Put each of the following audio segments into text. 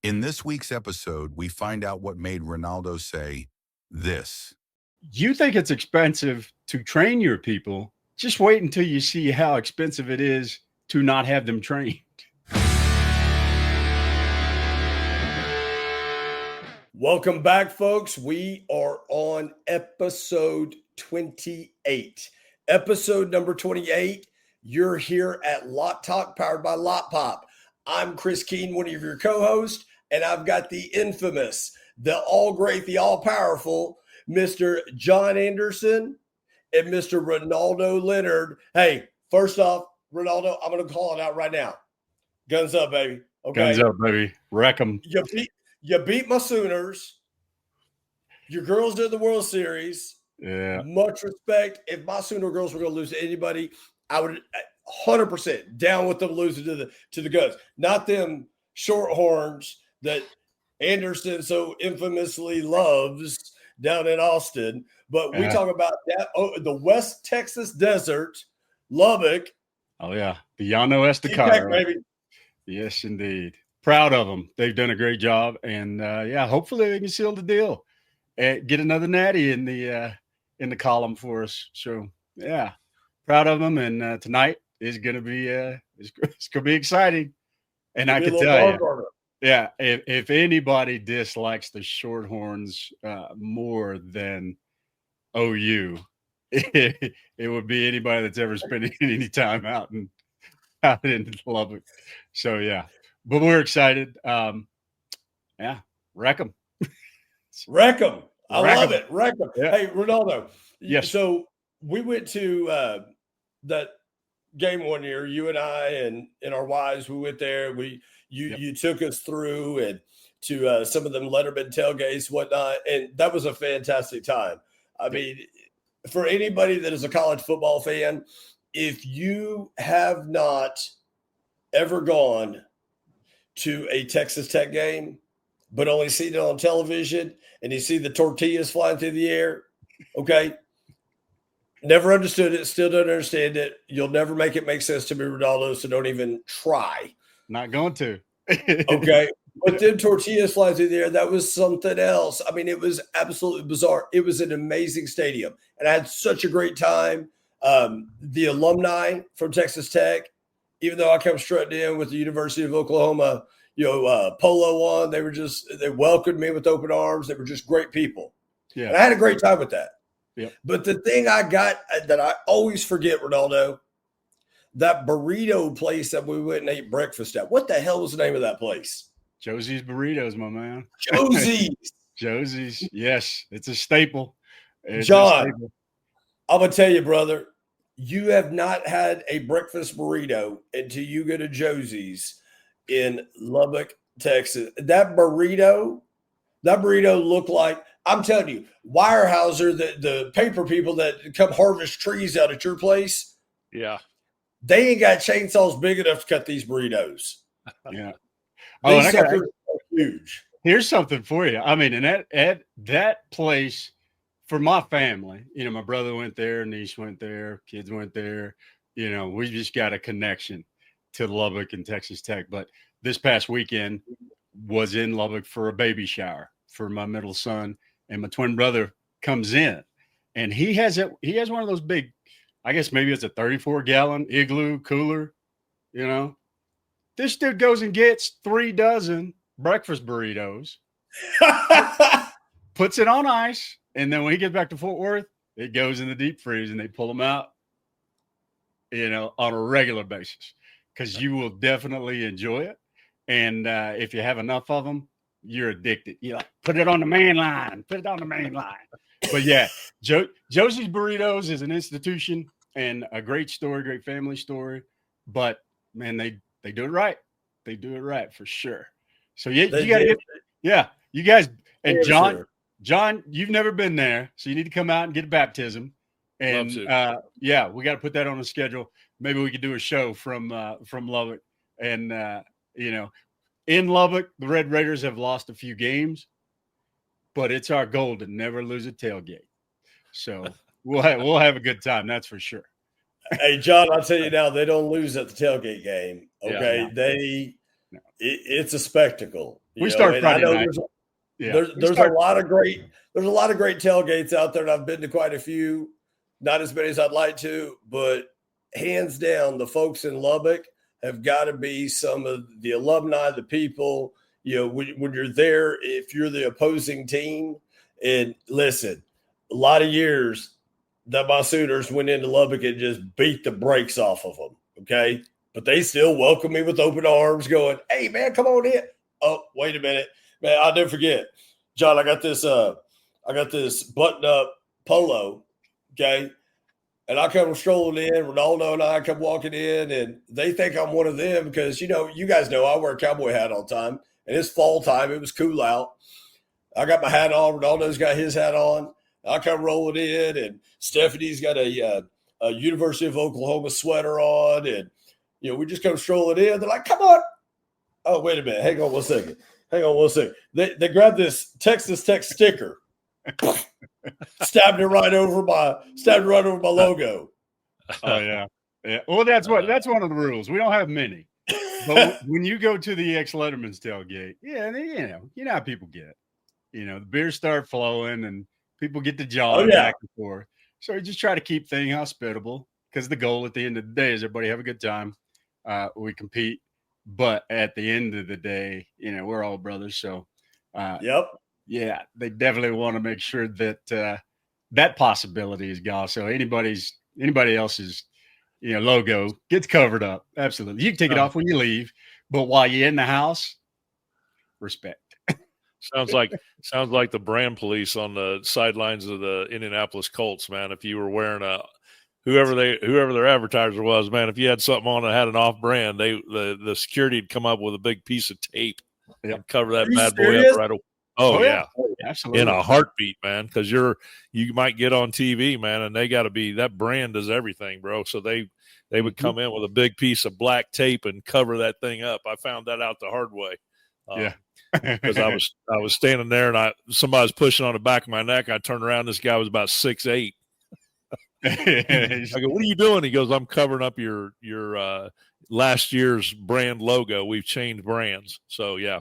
In this week's episode, we find out what made Renaldo say this. You think it's expensive to train your people? Just wait until you see how expensive it is to not have them trained. Welcome back, folks. We are on episode 28. Episode number 28. You're here at Lotpop, powered by Lotpop. I'm Chris Keene, one of your co-hosts, and I've got the infamous, the all-great, the all-powerful Mr. John Anderson and Mr. Renaldo Leonard. Hey, first off, Renaldo, I'm going to call it out right now. Guns up, baby. Okay. Guns up, baby. Wreck them. You beat my Sooners. Your girls did the World Series. Yeah. Much respect. If my Sooner girls were going to lose to anybody, I would 100% down with them losing to the Guns. Not them shorthorns that Anderson so infamously loves down in Austin. But we talk about that. Oh, the West Texas desert, Lubbock. Oh, yeah. The Llano Estacado. Baby. Yes, indeed. Proud of them. They've done a great job. And, hopefully they can seal the deal and get another natty in the column for us. So, yeah, proud of them. And tonight is going to be it's going to be exciting. And I can tell you, yeah, if anybody dislikes the Shorthorns more than OU, it would be anybody that's ever spent any time out in Lubbock. So, yeah. But we're excited. Wreck them. Wreck them. I love it. Wreck them. Yeah. Hey, Renaldo. Yes. So we went to that game one year, you and I and our wives, we went there. You took us through and to some of them Letterman tailgates, whatnot. And that was a fantastic time. I mean, for anybody that is a college football fan, if you have not ever gone to a Texas Tech game, but only seen it on television, and you see the tortillas flying through the air, okay? Never understood it, still don't understand it. You'll never make it make sense to me, Renaldo, so don't even try. Not going to. Okay? But then tortillas flying through the air, that was something else. I mean, it was absolutely bizarre. It was an amazing stadium, and I had such a great time. The alumni from Texas Tech, even though I come strutting in with the University of Oklahoma, polo on, they welcomed me with open arms. They were just great people. Yeah. And I had a great time with that. Yep. But the thing I got that I always forget, Renaldo, that burrito place that we went and ate breakfast at. What the hell was the name of that place? Josie's Burritos, my man. Josie's. Yes. It's a staple. John, I'm going to tell you, brother, you have not had a breakfast burrito until you go to Josie's in Lubbock, Texas. That burrito looked like, I'm telling you, Weyerhaeuser, the paper people that come harvest trees out at your place. Yeah. They ain't got chainsaws big enough to cut these burritos. Yeah. These suckers are huge. Here's something for you. I mean, and at that place, for my family, my brother went there, niece went there, kids went there. We just got a connection to Lubbock and Texas Tech. But this past weekend was in Lubbock for a baby shower for my middle son, and my twin brother comes in, and he has one of those big, I guess maybe it's a 34-gallon igloo cooler. This dude goes and gets 3 dozen breakfast burritos, puts it on ice. And then when he gets back to Fort Worth, it goes in the deep freeze and they pull them out, on a regular basis, because you will definitely enjoy it. And if you have enough of them, you're addicted. Put it on the main line. But yeah, Josie's Burritos is an institution and a great story, great family story. But man, they do it right. They do it right for sure. So you got to you guys and John. Sure. John, you've never been there, so you need to come out and get a baptism. And we got to put that on the schedule. Maybe we could do a show from Lubbock. And in Lubbock, the Red Raiders have lost a few games, but it's our goal to never lose a tailgate. So we'll have a good time, that's for sure. Hey, John, I'll tell you now, they don't lose at the tailgate game. Okay, it's a spectacle. We start Friday night. There's a lot of great tailgates out there, and I've been to quite a few. Not as many as I'd like to, but hands down, the folks in Lubbock have got to be some of the alumni, the people. When you're there, if you're the opposing team, and listen, a lot of years that my Sooners went into Lubbock and just beat the brakes off of them. Okay, but they still welcome me with open arms, going, "Hey man, come on in." Oh, wait a minute, man! I'll never forget, John. I got this button up polo. Okay. And I come strolling in, Renaldo and I come walking in, and they think I'm one of them because, you guys know I wear a cowboy hat all the time. And it's fall time. It was cool out. I got my hat on. Renaldo's got his hat on. I come rolling in, and Stephanie's got a University of Oklahoma sweater on. And, we just come strolling in. They're like, come on. Oh, wait a minute. Hang on one second. They grabbed this Texas Tech sticker. Stabbed it right over my logo. Oh yeah. Well, that's one of the rules. We don't have many, but when you go to the ex-Letterman's tailgate, you know how people get. The beers start flowing and people get to jawing back and forth. So we just try to keep things hospitable because the goal at the end of the day is everybody have a good time. We compete, but at the end of the day, we're all brothers. So, yep. Yeah, they definitely want to make sure that that possibility is gone. So anybody else's, logo gets covered up. Absolutely. You can take it off when you leave, but while you're in the house, respect. Sounds like the brand police on the sidelines of the Indianapolis Colts, man. If you were wearing whoever their advertiser was, man, if you had something on that had an off brand, the security would come up with a big piece of tape and cover that bad boy up right away. Oh yeah, absolutely, in a heartbeat, man. Because you might get on TV, man, and they got to be, that brand does everything, bro. So they would come in with a big piece of black tape and cover that thing up. I found that out the hard way. Because I was standing there and somebody was pushing on the back of my neck. I turned around, this guy was about 6'8". I go, "What are you doing?" He goes, "I'm covering up your last year's brand logo. We've changed brands." So yeah.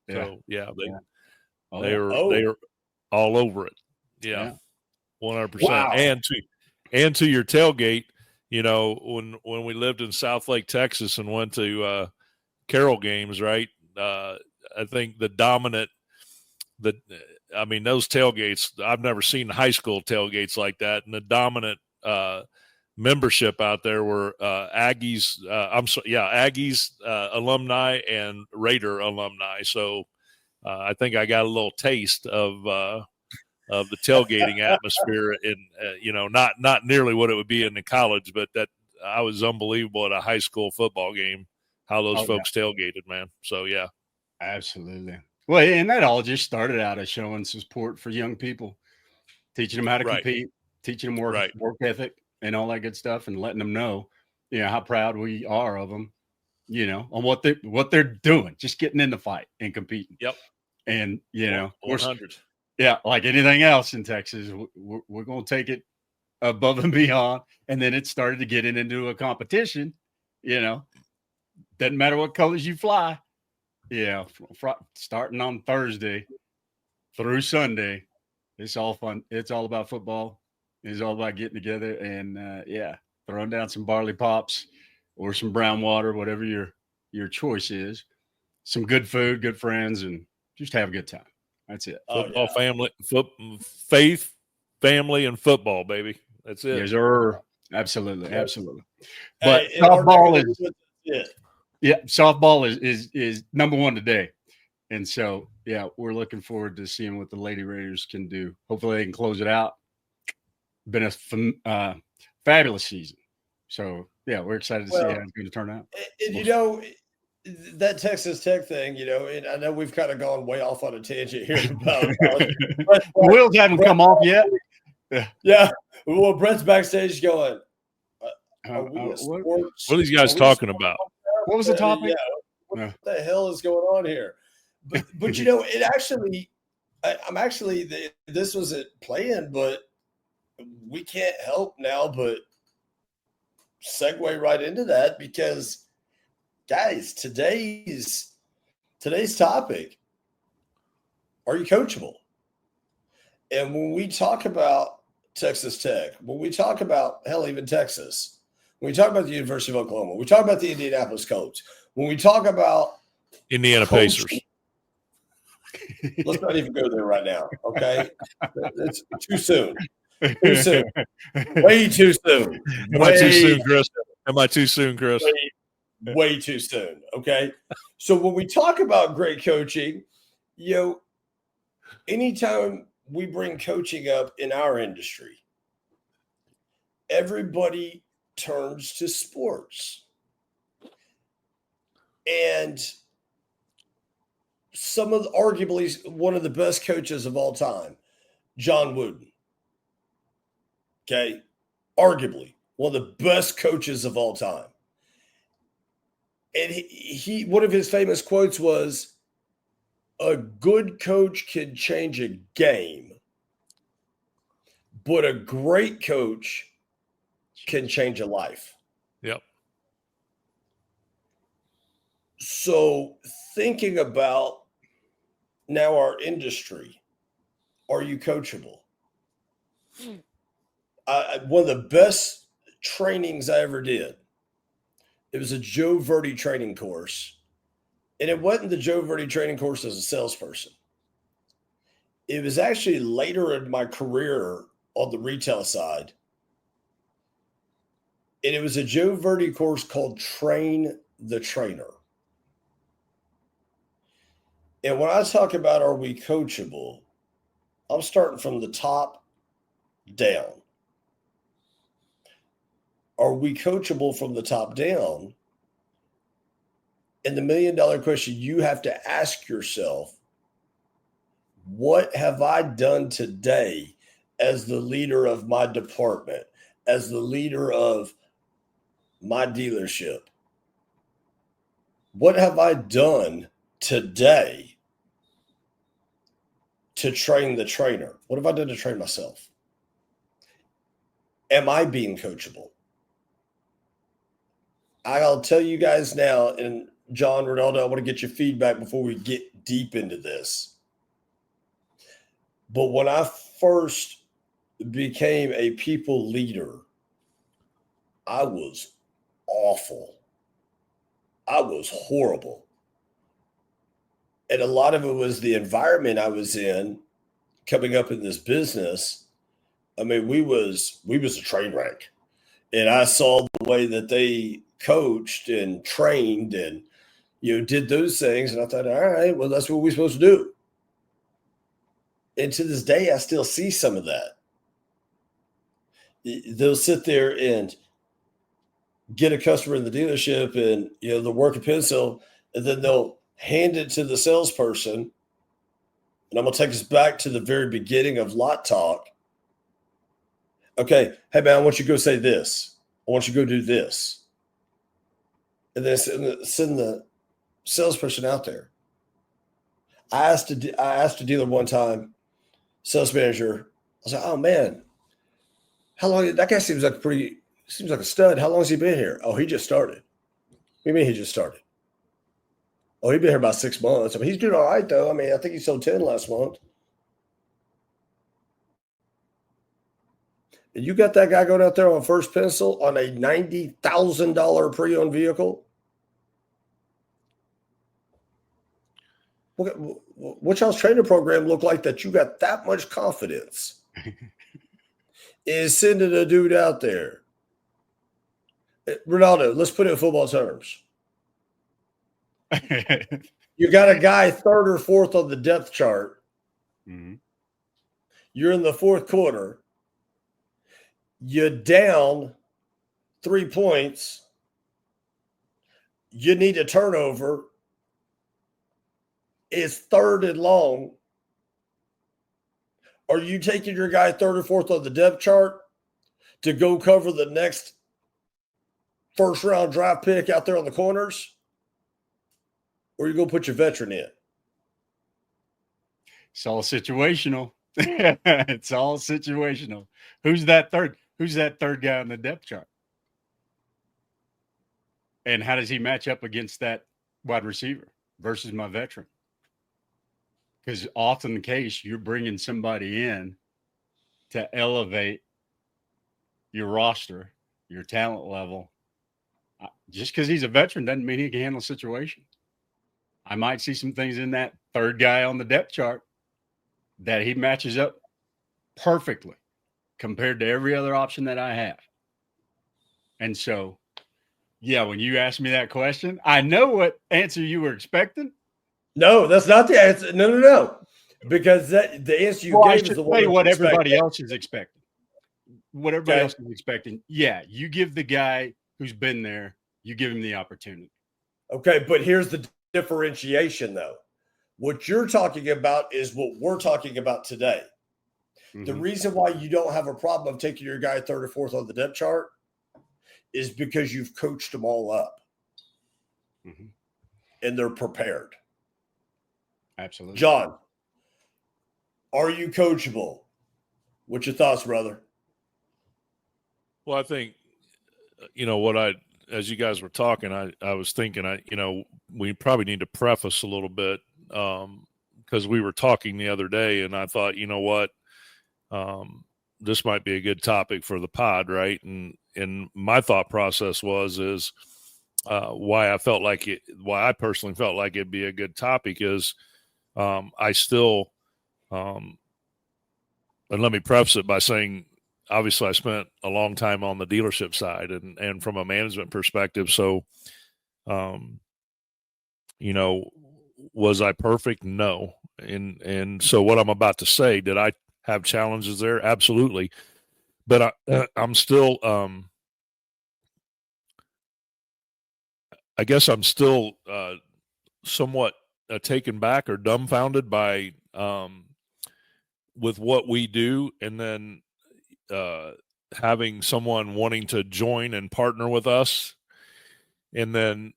They are all over it. Yeah. 100%. Wow. And to your tailgate, when we lived in Southlake, Texas, and went to Carroll games, right? I think those tailgates, I've never seen high school tailgates like that. And the dominant membership out there were Aggies, alumni and Raider alumni. So I think I got a little taste of the tailgating atmosphere in, not nearly what it would be in the college, but that I was unbelievable at a high school football game, how those folks tailgated, man. So, yeah. Absolutely. Well, and that all just started out as showing support for young people, teaching them how to compete, teaching them work ethic and all that good stuff, and letting them know, how proud we are of them, on what they're doing, just getting in the fight and competing. Yep. And, 100. Like anything else in Texas, we're going to take it above and beyond. And then it started to get into a competition, doesn't matter what colors you fly. Yeah. Starting on Thursday through Sunday, it's all fun. It's all about football. It's all about getting together and, throwing down some barley pops or some brown water, whatever your choice is. Some good food, good friends, and just have a good time. That's it. Football, family, faith, family, and football, baby. That's it. Yes, sir. Absolutely. But softball is number one today. And so, we're looking forward to seeing what the Lady Raiders can do. Hopefully they can close it out. Been a fabulous season. So, we're excited to see how it's going to turn out. And, that Texas Tech thing, and I know we've kind of gone way off on a tangent here about wheels haven't come off yet. Yeah. Well, Brett's backstage going, what are these guys talking about? What was the topic? What the hell is going on here? But it actually, this wasn't planned, but we can't help now but segue right into that because, guys, today's topic Are you coachable? And when we talk about Texas Tech, when we talk about, hell, even Texas, when we talk about the University of Oklahoma, we talk about the Indianapolis Colts, when we talk about Indiana Pacers. Let's not even go there right now, okay? It's too soon. Too soon. Way too soon. Am I too soon, Chris? Am I too soon, Chris? Way too soon, okay? So when we talk about great coaching, anytime we bring coaching up in our industry, everybody turns to sports. And arguably one of the best coaches of all time, John Wooden. Okay. Arguably one of the best coaches of all time. And he one of his famous quotes was, a good coach can change a game, but a great coach can change a life. Yep. So thinking about now our industry, are you coachable? One of the best trainings I ever did, it was a Joe Verdi training course. And it wasn't the Joe Verdi training course as a salesperson. It was actually later in my career on the retail side. And it was a Joe Verdi course called Train the Trainer. And when I talk about are we coachable, I'm starting from the top down. Are we coachable from the top down? And the $1 million question you have to ask yourself, what have I done today as the leader of my department, as the leader of my dealership? What have I done today to train the trainer? What have I done to train myself? Am I being coachable? I'll tell you guys now, and John, Renaldo, I want to get your feedback before we get deep into this. But when I first became a people leader, I was awful. I was horrible. And a lot of it was the environment I was in coming up in this business. I mean, we was a train wreck. And I saw the way that they coached and trained and did those things. And I thought, all right, well, that's what we're supposed to do. And to this day, I still see some of that. They'll sit there and get a customer in the dealership and, they'll work a pencil and then they'll hand it to the salesperson. And I'm going to take us back to the very beginning of Lot Talk. Okay, hey, man, I want you to go say this. I want you to go do this. And then send the salesperson out there. I asked a dealer one time, sales manager, I was like, oh man, how long? That guy seems like a stud. How long has he been here? Oh, he just started. What do you mean he just started? Oh, he's been here about 6 months. I mean, he's doing all right though. I mean, I think he sold 10 last month. And you got that guy going out there on first pencil on a $90,000 pre-owned vehicle? What y'all's training program look like that you got that much confidence is sending a dude out there? Renaldo, let's put it in football terms. You got a guy third or fourth on the depth chart. Mm-hmm. You're in the fourth quarter. You're down 3 points. You need a turnover. It's third and long. Are you taking your guy third or fourth on the depth chart to go cover the next first round draft pick out there on the corners? Or are you going to put your veteran in? It's all situational. It's all situational. Who's that third guy on the depth chart? And how does he match up against that wide receiver versus my veteran? because often the case, you're bringing somebody in to elevate your roster, your talent level. Just because he's a veteran doesn't mean he can handle a situation. I might see some things in that third guy on the depth chart that he matches up perfectly compared to every other option that I have. And so, yeah, when you asked me that question, I know what answer you were expecting. No, that's not the answer. No. Because the answer you gave is the one what everybody else is expecting. What everybody else is expecting. Yeah, you give the guy who's been there, you give him the opportunity. Okay, but here's the differentiation, though. What you're talking about is what we're talking about today. Mm-hmm. The reason why you don't have a problem of taking your guy third or fourth on the depth chart is because you've coached them all up. Mm-hmm. And they're prepared. Absolutely. John, are you coachable? What's your thoughts, brother? Well, I think, as you guys were talking, I was thinking, we probably need to preface a little bit because we were talking the other day and I thought, you know what, this might be a good topic for the pod, right? And my thought process is why I personally felt like it'd be a good topic is I still, and let me preface it by saying, obviously I spent a long time on the dealership side and from a management perspective. So, was I perfect? No. And so what I'm about to say, did I have challenges there? Absolutely. But I'm still, I guess I'm still somewhat taken back or dumbfounded by with what we do, and then having someone wanting to join and partner with us, and then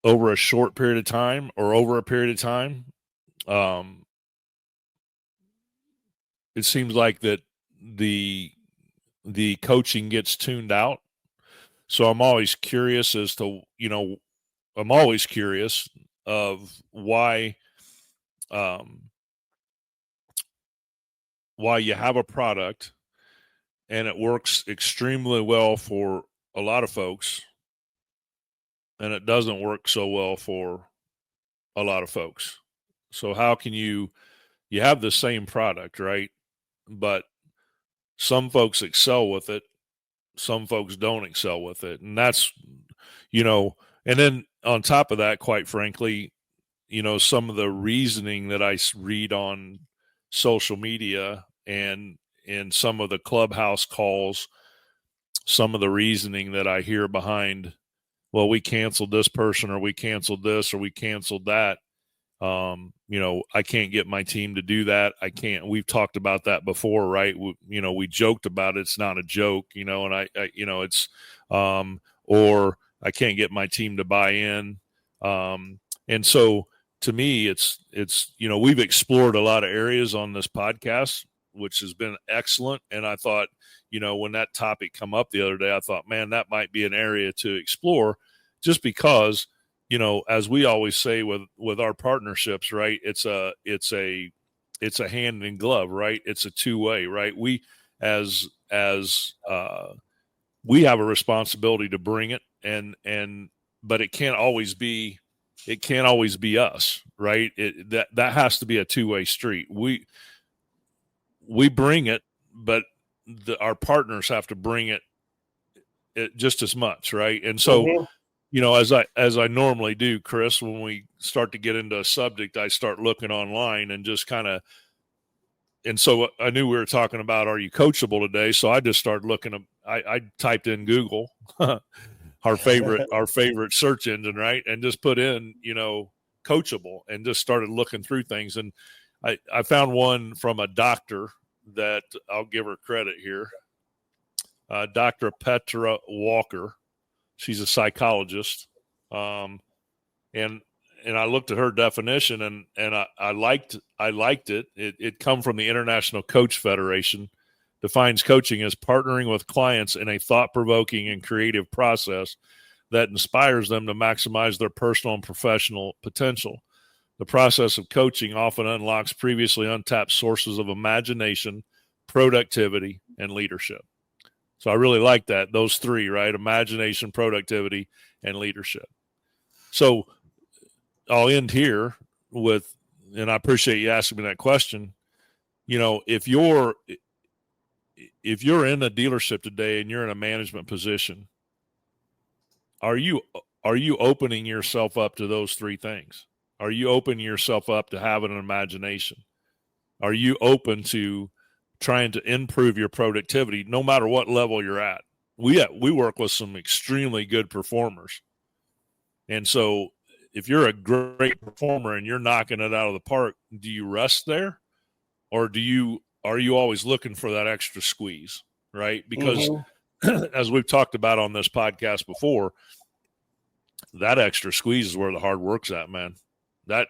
over a short period of time or over a period of time, it seems like that the coaching gets tuned out. So I'm always curious as to, I'm always curious of why you have a product and it works extremely well for a lot of folks and it doesn't work so well for a lot of folks. So how can you have the same product, right? But some folks excel with it. Some folks don't excel with it. And that's, and then on top of that, quite frankly, some of the reasoning that I read on social media and in some of the clubhouse calls, some of the reasoning that I hear behind, well, we canceled this person or we canceled this or we canceled that. I can't get my team to do that. I can't. We've talked about that before, right? We joked about it. It's not a joke, and it's, or I can't get my team to buy in. And so to me, it's, we've explored a lot of areas on this podcast, which has been excellent. And I thought, when that topic come up the other day, I thought, man, that might be an area to explore just because, as we always say with our partnerships, right? It's a hand in glove, right? It's a two-way, right? We, we have a responsibility to bring it but it can't always be us, right? That has to be a two-way street. We bring it, but our partners have to bring it just as much, right? And so, as I normally do, Chris, when we start to get into a subject, I start looking online and just kind of, and so I knew we were talking about, are you coachable today? So I just started looking, I typed in Google, our favorite search engine, right? And just put in, coachable and just started looking through things. And I found one from a doctor that I'll give her credit here. Dr. Petra Walker. She's a psychologist. And I looked at her definition and I liked it. It come from the International Coach Federation. Defines coaching as partnering with clients in a thought-provoking and creative process that inspires them to maximize their personal and professional potential. The process of coaching often unlocks previously untapped sources of imagination, productivity, and leadership. So I really like that, those three, right? Imagination, productivity, and leadership. So I'll end here with, and I appreciate you asking me that question. You know, if you're in a dealership today and you're in a management position, are you opening yourself up to those three things? Are you opening yourself up to having an imagination? Are you open to trying to improve your productivity no matter what level you're at? We work with some extremely good performers. And so if you're a great performer and you're knocking it out of the park, do you rest there? Or are you always looking for that extra squeeze, right? Because as we've talked about on this podcast before, that extra squeeze is where the hard work's at, man. That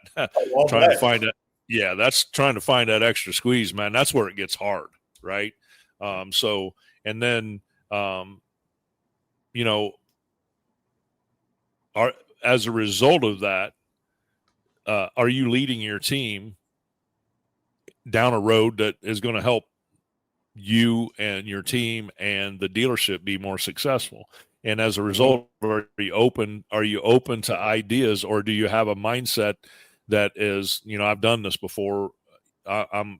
trying to find it. Yeah, that's trying to find that extra squeeze, man. That's where it gets hard, right? So, and then, you know, as a result of that, are you leading your team down a road that is going to help you and your team and the dealership be more successful? And as a result, are you open to ideas, or do you have a mindset that is, you know, I've done this before.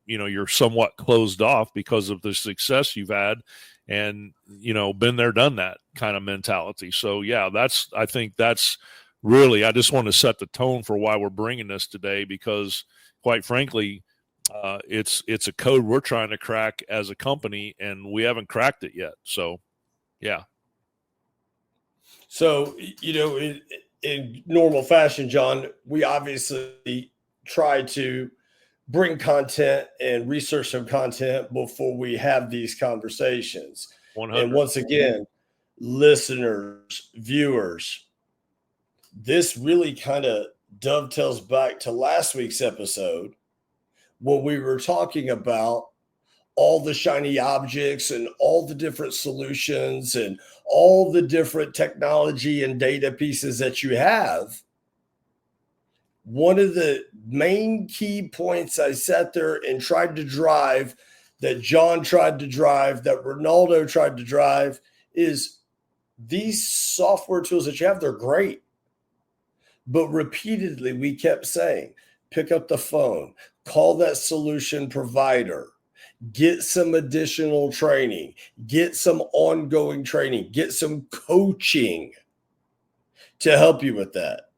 You're somewhat closed off because of the success you've had and, you know, been there, done that kind of mentality. So yeah, I think that's really, I just want to set the tone for why we're bringing this today, because quite frankly, it's a code we're trying to crack as a company and we haven't cracked it yet. So yeah. So, you know, in normal fashion, John, we obviously try to bring content and research some content before we have these conversations. 100. And once again, listeners, viewers, this really kind of dovetails back to last week's episode when we were talking about all the shiny objects and all the different solutions and all the different technology and data pieces that you have. One of the main key points I sat there and tried to drive, that John tried to drive, that Renaldo tried to drive, is these software tools that you have, they're great. But repeatedly, we kept saying, pick up the phone, call that solution provider, get some additional training, get some ongoing training, get some coaching to help you with that.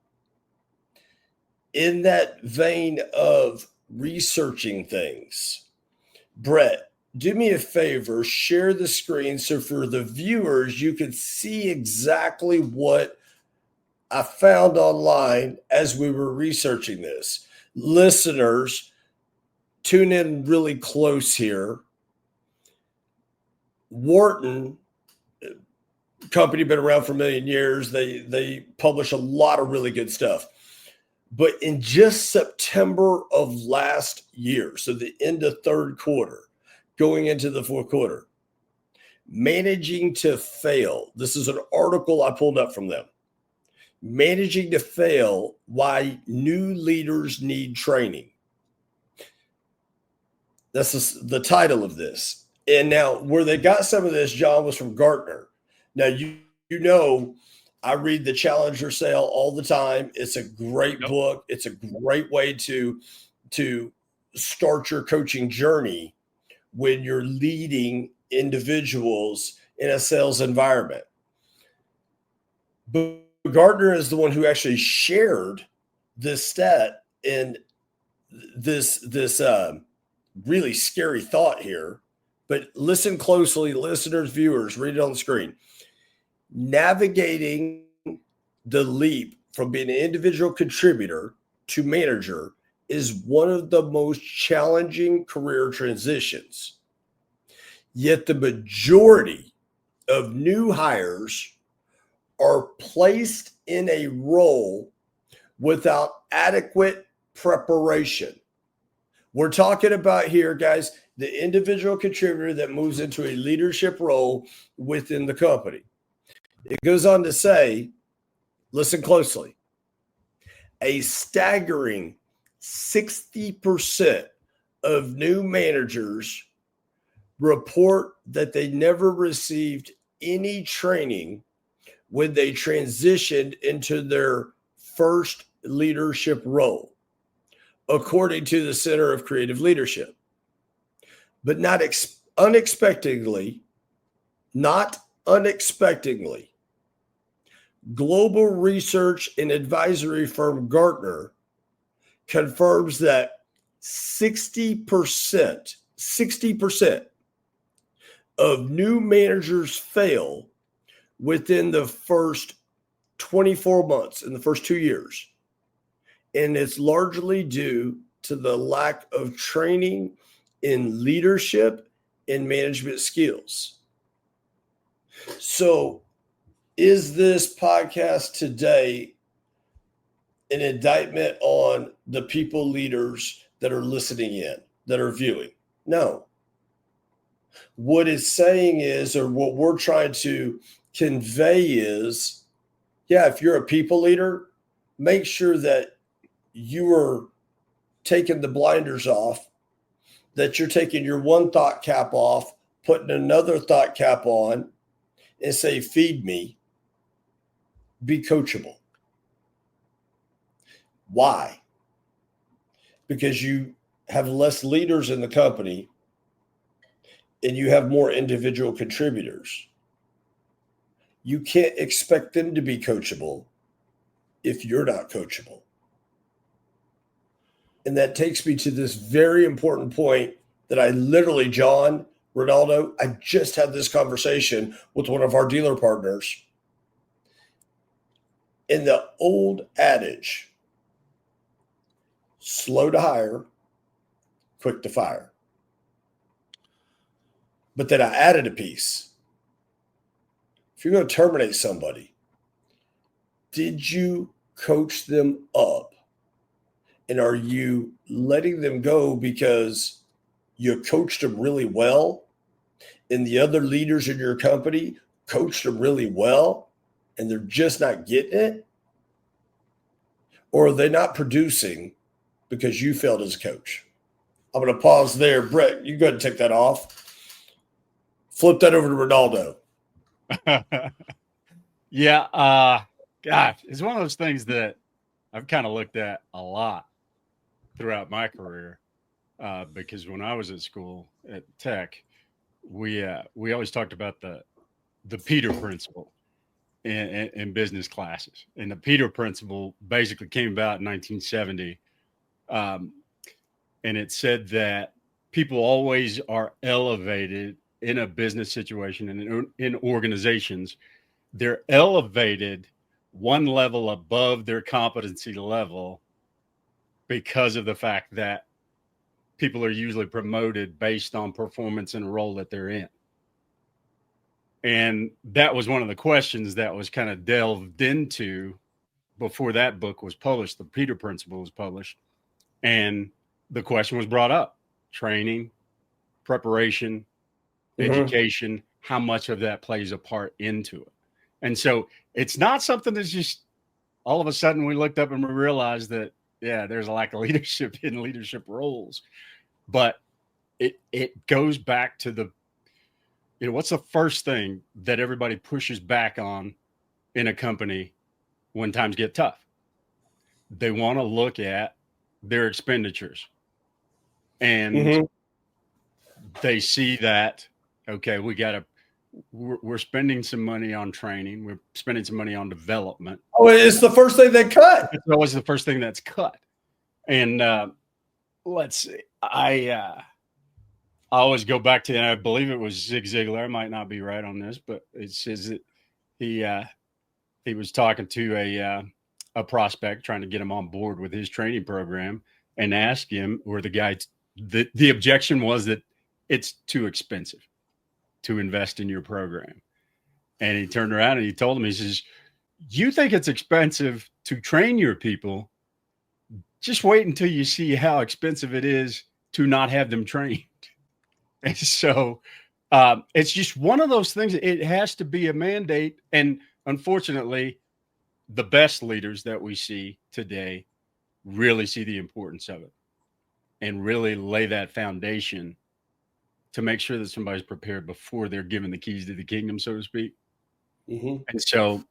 In that vein of researching things, Brett, do me a favor, share the screen so for the viewers, you can see exactly what I found online as we were researching this. Listeners, tune in really close here. Wharton, company been around for a million years. They publish a lot of really good stuff. But in just September of last year, so the end of third quarter, going into the fourth quarter, managing to fail. This is an article I pulled up from them. Managing to fail, why new leaders need training. That's the title of this. And now where they got some of this, John, was from Gartner. Now, you know, I read the Challenger Sale all the time. It's a great book. It's a great way to start your coaching journey when you're leading individuals in a sales environment. But Gartner is the one who actually shared this stat and this really scary thought here. But listen closely, listeners, viewers, read it on the screen. Navigating the leap from being an individual contributor to manager is one of the most challenging career transitions. Yet the majority of new hires are placed in a role without adequate preparation. We're talking about here, guys, the individual contributor that moves into a leadership role within the company. It goes on to say, listen closely, a staggering 60% of new managers report that they never received any training when they transitioned into their first leadership role, according to the Center of Creative Leadership. But unexpectedly, global research and advisory firm Gartner confirms that 60% of new managers fail within the first 24 months, in the first 2 years. And it's largely due to the lack of training in leadership and management skills. So, is this podcast today an indictment on the people leaders that are listening in, that are viewing? No. What it's saying is, or what we're trying to convey is, yeah, if you're a people leader, make sure that you are taking the blinders off, that you're taking your one thought cap off, putting another thought cap on, and say, feed me, be coachable. Why? Because you have less leaders in the company and you have more individual contributors. You can't expect them to be coachable if you're not coachable. And that takes me to this very important point that I literally, John, Renaldo, I just had this conversation with one of our dealer partners. In the old adage, slow to hire, quick to fire. But then I added a piece. If you're going to terminate somebody, did you coach them up? And are you letting them go because you coached them really well and the other leaders in your company coached them really well and they're just not getting it? Or are they not producing because you failed as a coach? I'm going to pause there. Brett, you go ahead and take that off. Flip that over to Renaldo. Yeah. Gosh, it's one of those things that I've kind of looked at a lot throughout my career, because when I was at school at Tech, we always talked about the Peter principle in business classes, and the Peter principle basically came about in 1970, and it said that people always are elevated in a business situation and in organizations. They're elevated one level above their competency level because of the fact that people are usually promoted based on performance in a role that they're in. And that was one of the questions that was kind of delved into before that book was published. The Peter Principle was published. And the question was brought up: training, preparation, education, how much of that plays a part into it. And so it's not something that's just all of a sudden we looked up and we realized that, yeah, there's a lack of leadership in leadership roles. But it goes back to the, what's the first thing that everybody pushes back on in a company when times get tough? They want to look at their expenditures. And they see that, okay, we're spending some money on training. We're spending some money on development. Oh, it's the first thing they cut. It's always the first thing that's cut. And let's see. I always go back to, and I believe it was Zig Ziglar. I might not be right on this, but it says that he was talking to a prospect, trying to get him on board with his training program, and asked him, or the guy, the objection was that it's too expensive to invest in your program. And he turned around and he told him, he says, you think it's expensive to train your people? Just wait until you see how expensive it is to not have them trained. And so it's just one of those things. It has to be a mandate. And unfortunately, the best leaders that we see today really see the importance of it and really lay that foundation to make sure that somebody's prepared before they're given the keys to the kingdom, so to speak. Mm-hmm. And so,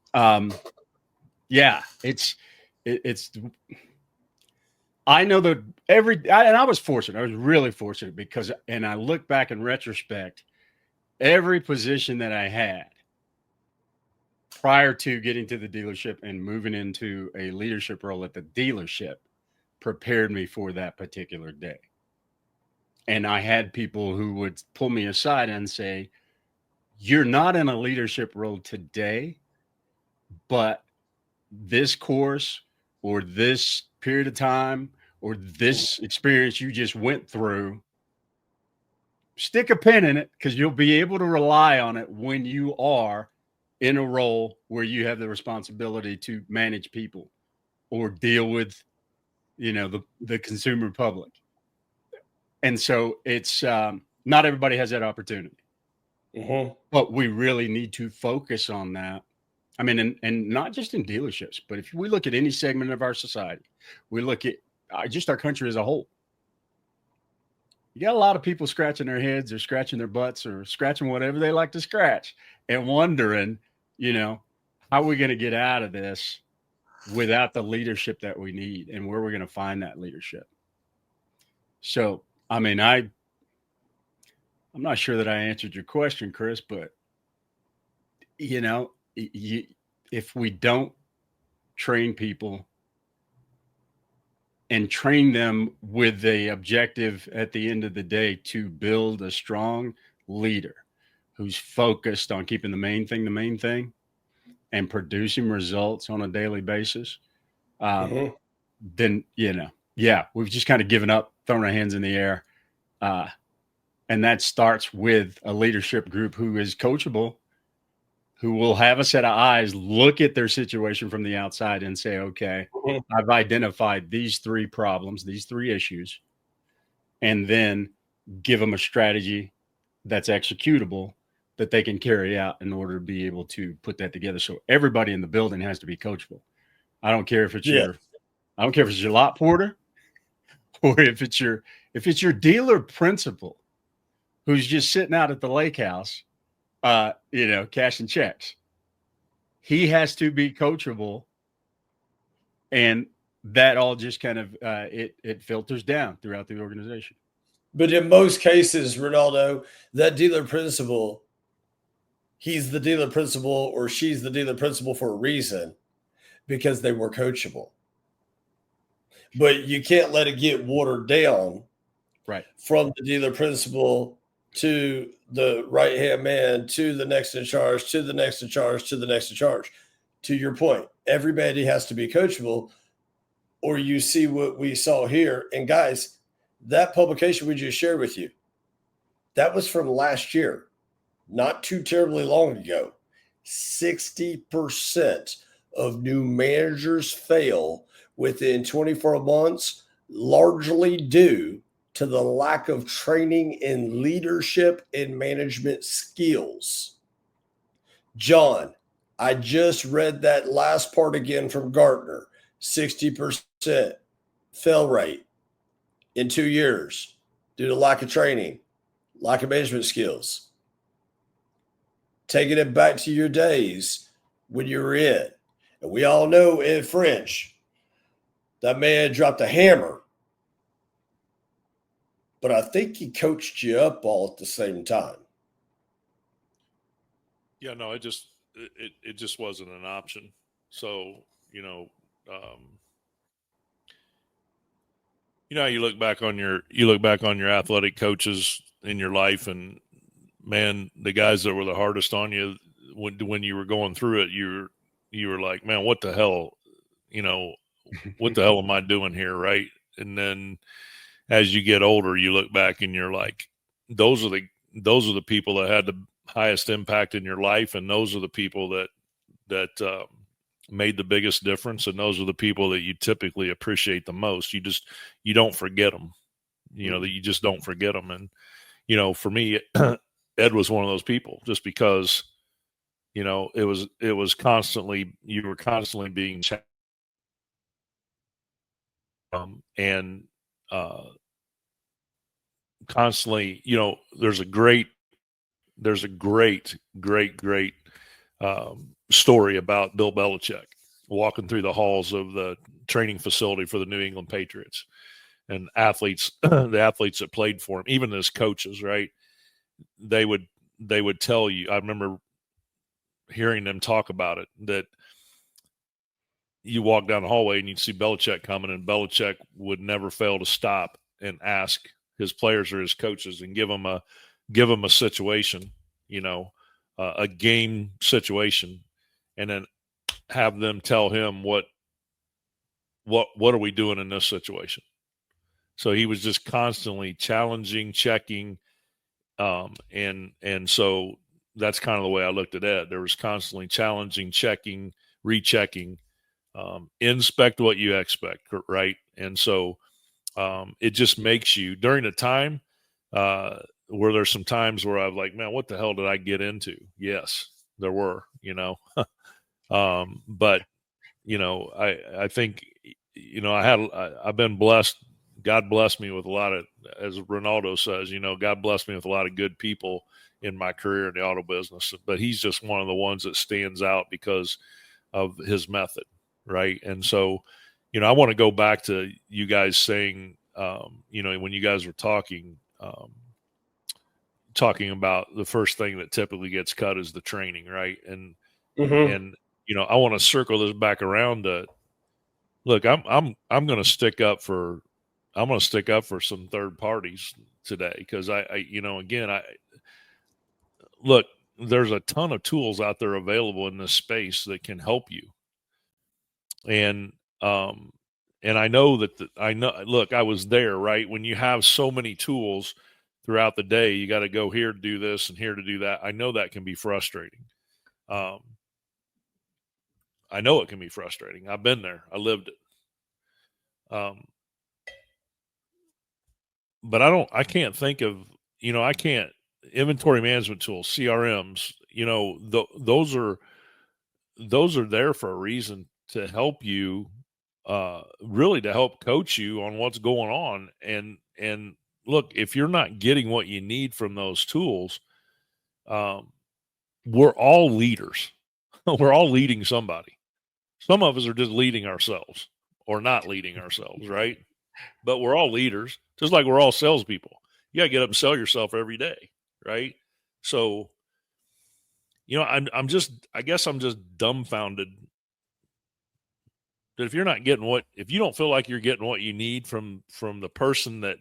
yeah, it's, I know that and I was fortunate. I was really fortunate because, and I look back in retrospect, every position that I had prior to getting to the dealership and moving into a leadership role at the dealership prepared me for that particular day. And I had people who would pull me aside and say, you're not in a leadership role today, but this course or this period of time or this experience you just went through, stick a pin in it because you'll be able to rely on it when you are in a role where you have the responsibility to manage people or deal with, the consumer public. And so it's not everybody has that opportunity, but we really need to focus on that. I mean, and not just in dealerships, but if we look at any segment of our society, we look at just our country as a whole. You got a lot of people scratching their heads or scratching their butts or scratching whatever they like to scratch and wondering, how are we going to get out of this without the leadership that we need and where we're going to find that leadership. So, I mean, I'm not sure that I answered your question, Chris, but if we don't train people and train them with the objective at the end of the day to build a strong leader who's focused on keeping the main thing and producing results on a daily basis, then, we've just kind of given up, thrown our hands in the air. And that starts with a leadership group who is coachable, who will have a set of eyes, look at their situation from the outside and say, okay, I've identified these 3 problems, these 3 issues, and then give them a strategy that's executable that they can carry out in order to be able to put that together. So everybody in the building has to be coachable. I don't care if it's your lot porter or if it's your dealer principal who's just sitting out at the lake house, cashing checks. He has to be coachable, and that all just kind of it filters down throughout the organization. But in most cases, Renaldo, that dealer principal, he's the dealer principal or she's the dealer principal for a reason, because they were coachable. But you can't let it get watered down, right, from the dealer principal to the right-hand man, to the next in charge, to the next in charge, to the next in charge. To your point, everybody has to be coachable, or you see what we saw here. And guys, that publication we just shared with you, that was from last year, not too terribly long ago. 60% of new managers fail within 24 months, largely due to the lack of training in leadership and management skills. John, I just read that last part again from Gartner. 60% fail rate in 2 years due to lack of training, lack of management skills. Taking it back to your days when you were in. And we all know in French, that man dropped a hammer. But I think he coached you up all at the same time. Yeah, no, it just wasn't an option. So, you look back on your athletic coaches in your life, and man, the guys that were the hardest on you when you were going through it, you were like, man, what the hell, what the hell am I doing here, right? And then as you get older, you look back and you're like, those are the people that had the highest impact in your life, and those are the people that made the biggest difference, and those are the people that you typically appreciate the most. You don't forget them, that you just don't forget them. And for me, Ed was one of those people, just because it was constantly, you were constantly being challenged. and constantly, there's a great story about Bill Belichick walking through the halls of the training facility for the New England Patriots, and athletes, the athletes that played for him, even as coaches, right? They would tell you, I remember hearing them talk about it, that you walk down the hallway and you'd see Belichick coming, and Belichick would never fail to stop and ask his players or his coaches and give them a situation, a game situation, and then have them tell him what are we doing in this situation. So he was just constantly challenging, checking, and so that's kind of the way I looked at Ed. There was constantly challenging, checking, rechecking, inspect what you expect, right? And so it just makes you, during the time where there's some times where I'm like, man, what the hell did I get into? Yes, there were, but I think, I've been blessed. God blessed me with a lot of, as Renaldo says, God blessed me with a lot of good people in my career in the auto business, but he's just one of the ones that stands out because of his method. Right. And so, I want to go back to you guys saying, when you guys were talking about the first thing that typically gets cut is the training. Right. And I want to circle this back around to, look, I'm going to stick up for some third parties today. Cause look, there's a ton of tools out there available in this space that can help you. And I know that look, I was there, right? When you have so many tools throughout the day, you got to go here to do this and here to do that. I know that can be frustrating. I know it can be frustrating. I've been there. I lived it. But I can't think of, inventory management tools, CRMs, those are there for a reason, to help you, really to help coach you on what's going on. And look, if you're not getting what you need from those tools, we're all leaders. We're all leading somebody. Some of us are just leading ourselves or not leading ourselves, right? But we're all leaders, just like we're all salespeople. You got to get up and sell yourself every day, right? So, I guess I'm just dumbfounded that if you don't feel like you're getting what you need from the person that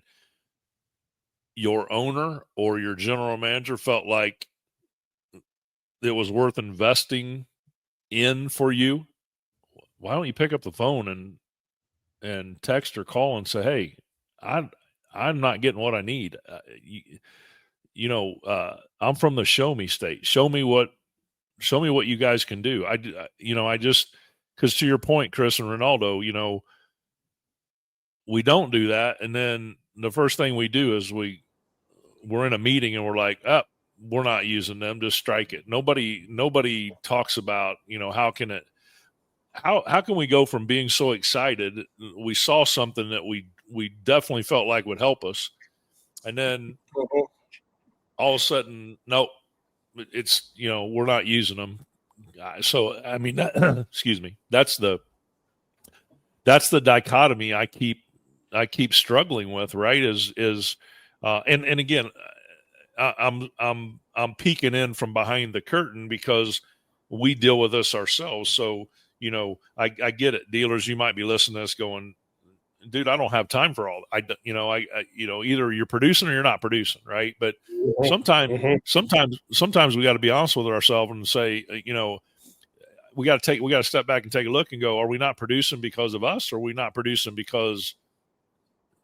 your owner or your general manager felt like it was worth investing in for you, why don't you pick up the phone and text or call and say, hey, I'm not getting what I need. I'm from the show me state. Show me what you guys can do. Because to your point, Chris and Renaldo, we don't do that. And then the first thing we do is we're in a meeting and we're like, we're not using them, just strike it. Nobody talks about, how can we go from being so excited, we saw something that we definitely felt like would help us, and then all of a sudden, nope, it's, we're not using them. So, I mean, excuse me, that's the dichotomy I keep struggling with, right? And again, I'm peeking in from behind the curtain because we deal with this ourselves. So, I get it. Dealers, you might be listening to this going, dude, I don't have time for all. Either you're producing or you're not producing, right? But sometimes we got to be honest with ourselves and say, we got to step back and take a look and go, are we not producing because of us, or are we not producing because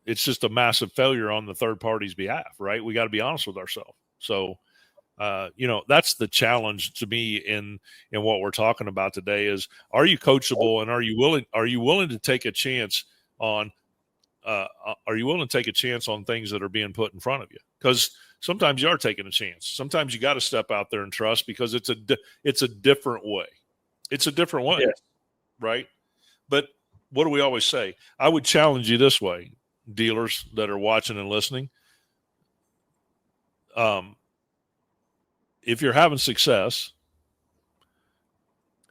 it's just a massive failure on the third party's behalf, right? We got to be honest with ourselves. So, that's the challenge to me in what we're talking about today is, are you coachable, and are you willing to take a chance on, things that are being put in front of you? Because sometimes you are taking a chance. Sometimes you got to step out there and trust, because it's a different way. It's a different way. Yes. Right. But what do we always say? I would challenge you this way, dealers that are watching and listening. If you're having success,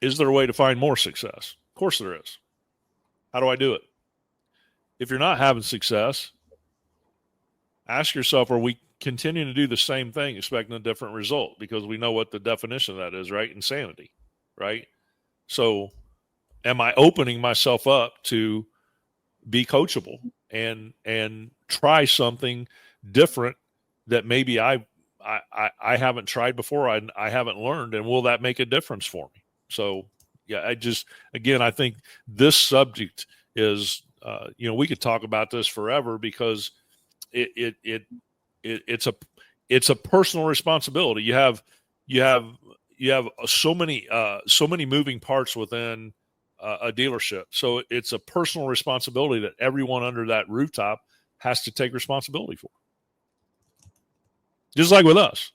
is there a way to find more success? Of course there is. How do I do it? If you're not having success, ask yourself, are we continuing to do the same thing, expecting a different result? Because we know what the definition of that is, right? Insanity, right? So am I opening myself up to be coachable and try something different that maybe I haven't tried before, I haven't learned, and will that make a difference for me? So, yeah, I think this subject is, we could talk about this forever because it's a personal responsibility. You have so many moving parts within a dealership. So it's a personal responsibility that everyone under that rooftop has to take responsibility for. Just like with us,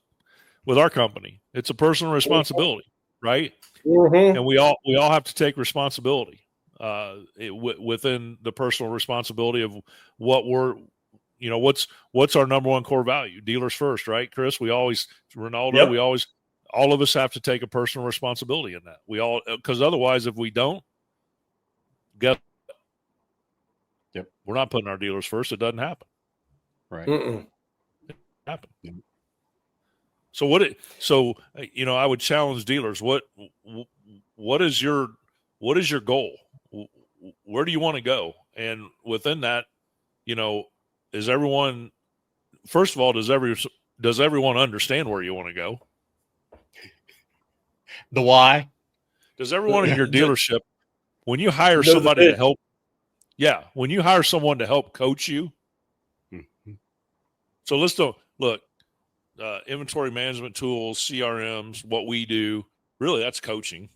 with our company, it's a personal responsibility, right? Mm-hmm. And we all have to take responsibility within the personal responsibility of what what's our number one core value? Dealers first, right, Chris? Renaldo, Yep. All of us have to take a personal responsibility in that. Because otherwise, if we don't, we're not putting our dealers first. It doesn't happen. Right. Happen. So I would challenge dealers. What is your goal? Where do you want to go? And within that, is everyone, first of all, does everyone understand where you want to go? The why? Does everyone in your dealership, when you hire somebody to help, when you hire someone to help coach you, so let's look, inventory management tools, CRMs, what we do, really that's coaching.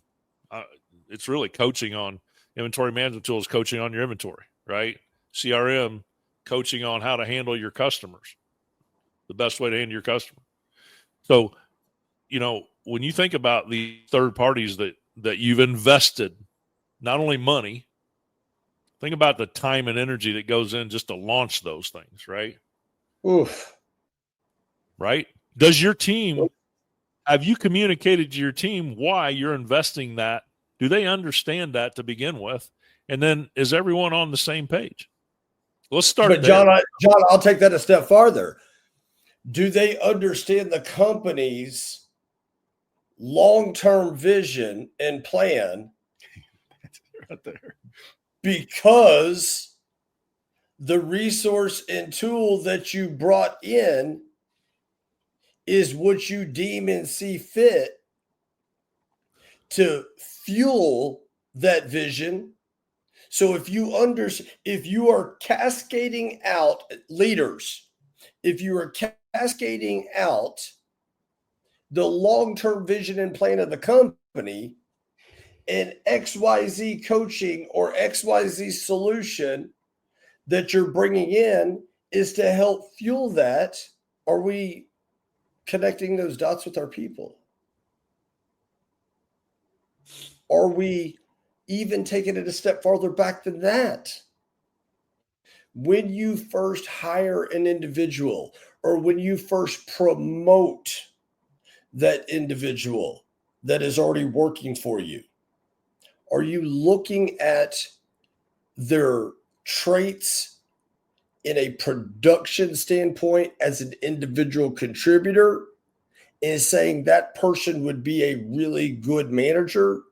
It's really coaching on inventory management tools, coaching on your inventory, right? CRM, coaching on how to handle your customers, the best way to handle your customer. So, when you think about the third parties that you've invested, not only money, think about the time and energy that goes in just to launch those things, right? Oof. Right? Does your team, have you communicated to your team why you're investing that? Do they understand that to begin with? And then is everyone on the same page? Let's start But there. John, I'll take that a step farther. Do they understand the company's long-term vision and plan? Right there. Because the resource and tool that you brought in is what you deem and see fit to fuel that vision. So if you are cascading out leaders, if you are cascading out the long-term vision and plan of the company, and XYZ coaching or XYZ solution that you're bringing in is to help fuel that, are we connecting those dots with our people? Are we even taking it a step farther back than that? When you first hire an individual or when you first promote that individual that is already working for you, are you looking at their traits in a production standpoint as an individual contributor and saying that person would be a really good manager?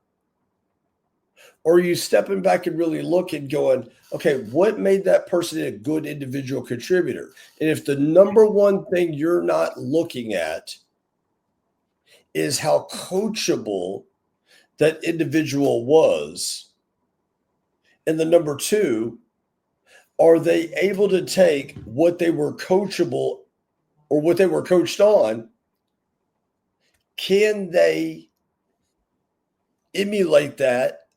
Or are you stepping back and really looking, going, okay, what made that person a good individual contributor? And if the number one thing you're not looking at is how coachable that individual was, and the number two, are they able to take what they were coachable or what they were coached on? Can they emulate that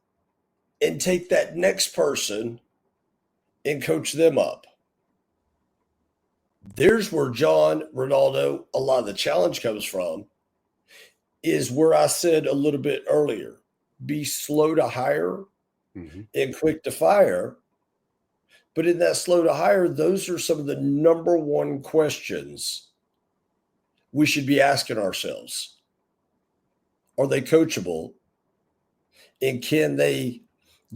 and take that next person and coach them up? There's where John, Renaldo, a lot of the challenge comes from, is where I said a little bit earlier, be slow to hire and quick to fire. But in that slow to hire, those are some of the number one questions we should be asking ourselves. Are they coachable? And can they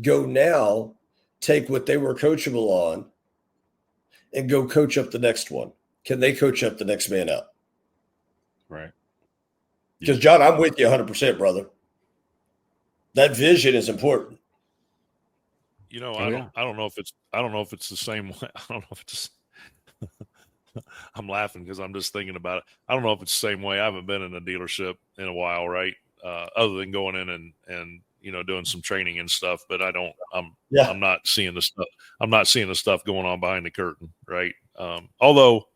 go now, take what they were coachable on, and go coach up the next one? Can they coach up the next man up? Right. Because, John, I'm with you 100%, brother. That vision is important. You know, I don't know if it's the same way. I don't know if it's. I'm laughing because I'm just thinking about it. I don't know if it's the same way. I haven't been in a dealership in a while, right? Other than going in and doing some training and stuff. But I'm not seeing the stuff. I'm not seeing the stuff going on behind the curtain, right? Although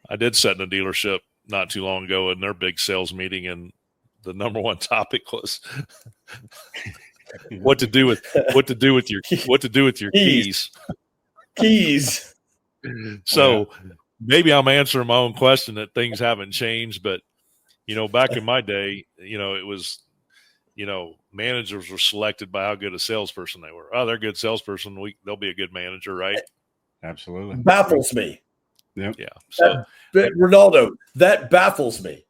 I did sit in a dealership not too long ago in their big sales meeting, and the number one topic was what to do with your keys. Keys. So maybe I'm answering my own question that things haven't changed, but back in my day, it was, managers were selected by how good a salesperson they were. Oh, they're a good salesperson. They'll be a good manager, right? Absolutely. Baffles me. Yep. Yeah. So Renaldo, that baffles me.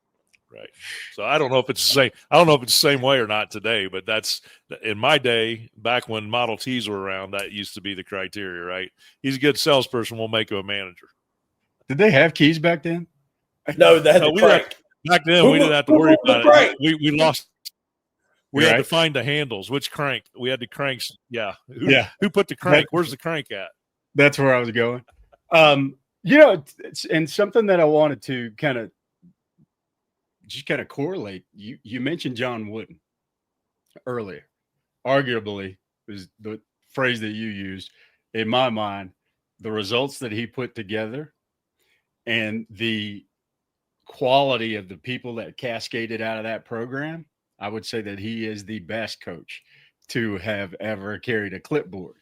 Right. So I don't know if it's the same. I don't know if it's the same way or not today, but that's in my day, back when Model Ts were around, that used to be the criteria, right? He's a good salesperson. We'll make him a manager. Did they have keys back then? No, they had the crank. Back then, we didn't have to worry about it. We lost. We had to find the handles. Which crank? We had the cranks. Yeah. Who put the crank? Where's the crank at? That's where I was going. And something that I wanted to kind of correlate. You mentioned John Wooden earlier. Arguably is the phrase that you used. In my mind, the results that he put together and the quality of the people that cascaded out of that program, I would say that he is the best coach to have ever carried a clipboard.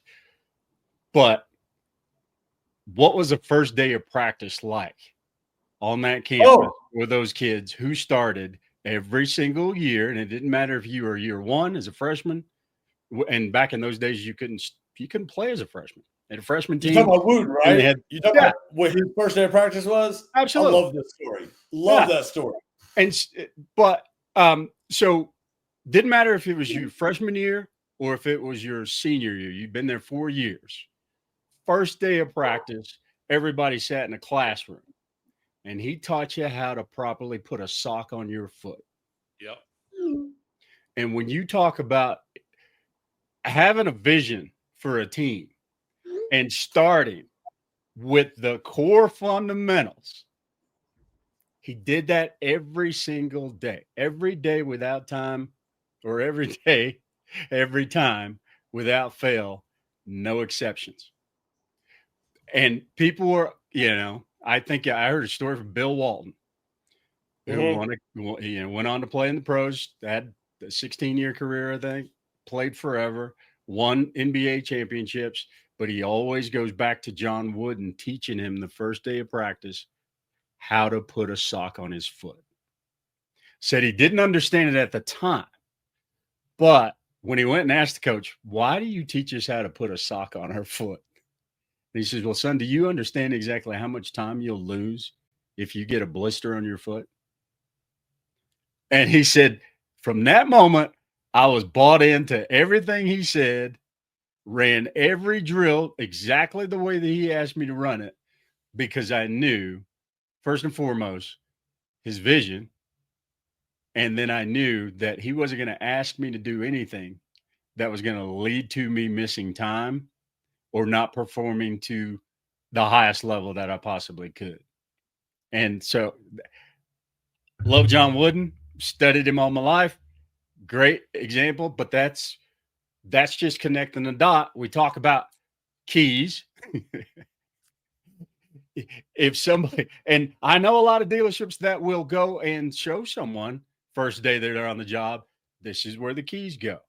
But what was the first day of practice like on that campus with those kids who started every single year? And it didn't matter if you were year one as a freshman. And back in those days, you couldn't play as a freshman. And a freshman team. You're talking about Wooten, right? You talking about what his first day of practice was? Absolutely. I love this story. Love that story. So didn't matter if it was your freshman year or if it was your senior year. You'd been there 4 years. First day of practice, everybody sat in a classroom, and he taught you how to properly put a sock on your foot. Yep. And when you talk about having a vision for a team and starting with the core fundamentals, he did that every single day, every day without time, or every day, every time without fail, no exceptions. And people were, I think I heard a story from Bill Walton, who went on to play in the pros, had a 16-year career, I think, played forever, won NBA championships, but he always goes back to John Wooden teaching him the first day of practice how to put a sock on his foot. Said he didn't understand it at the time, but when he went and asked the coach, why do you teach us how to put a sock on our foot? And he says, well, son, do you understand exactly how much time you'll lose if you get a blister on your foot? And he said, from that moment, I was bought into everything he said, ran every drill exactly the way that he asked me to run it, because I knew, first and foremost, his vision. And then I knew that he wasn't going to ask me to do anything that was going to lead to me missing time or not performing to the highest level that I possibly could. And so, love John Wooden, studied him all my life. Great example, but that's just connecting the dot. We talk about keys. If somebody, and I know a lot of dealerships that will go and show someone first day they're on the job, this is where the keys go.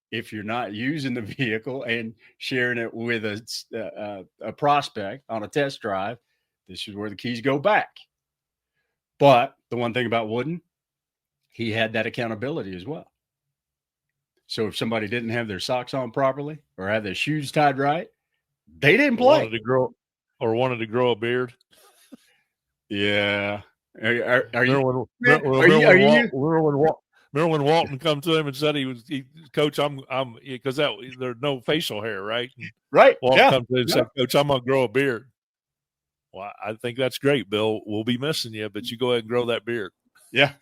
If you're not using the vehicle and sharing it with a prospect on a test drive, this is where the keys go back. But the one thing about Wooden, he had that accountability as well. So if somebody didn't have their socks on properly or had their shoes tied right, they didn't Wanted play. to grow a beard. Yeah. Are you? Remember when Walton come to him and said Coach, I'm because there's no facial hair, right? And Right. Walton Yeah. come to him and said, Coach, I'm gonna grow a beard. Well, I think that's great, Bill. We'll be missing you, but you go ahead and grow that beard. Yeah.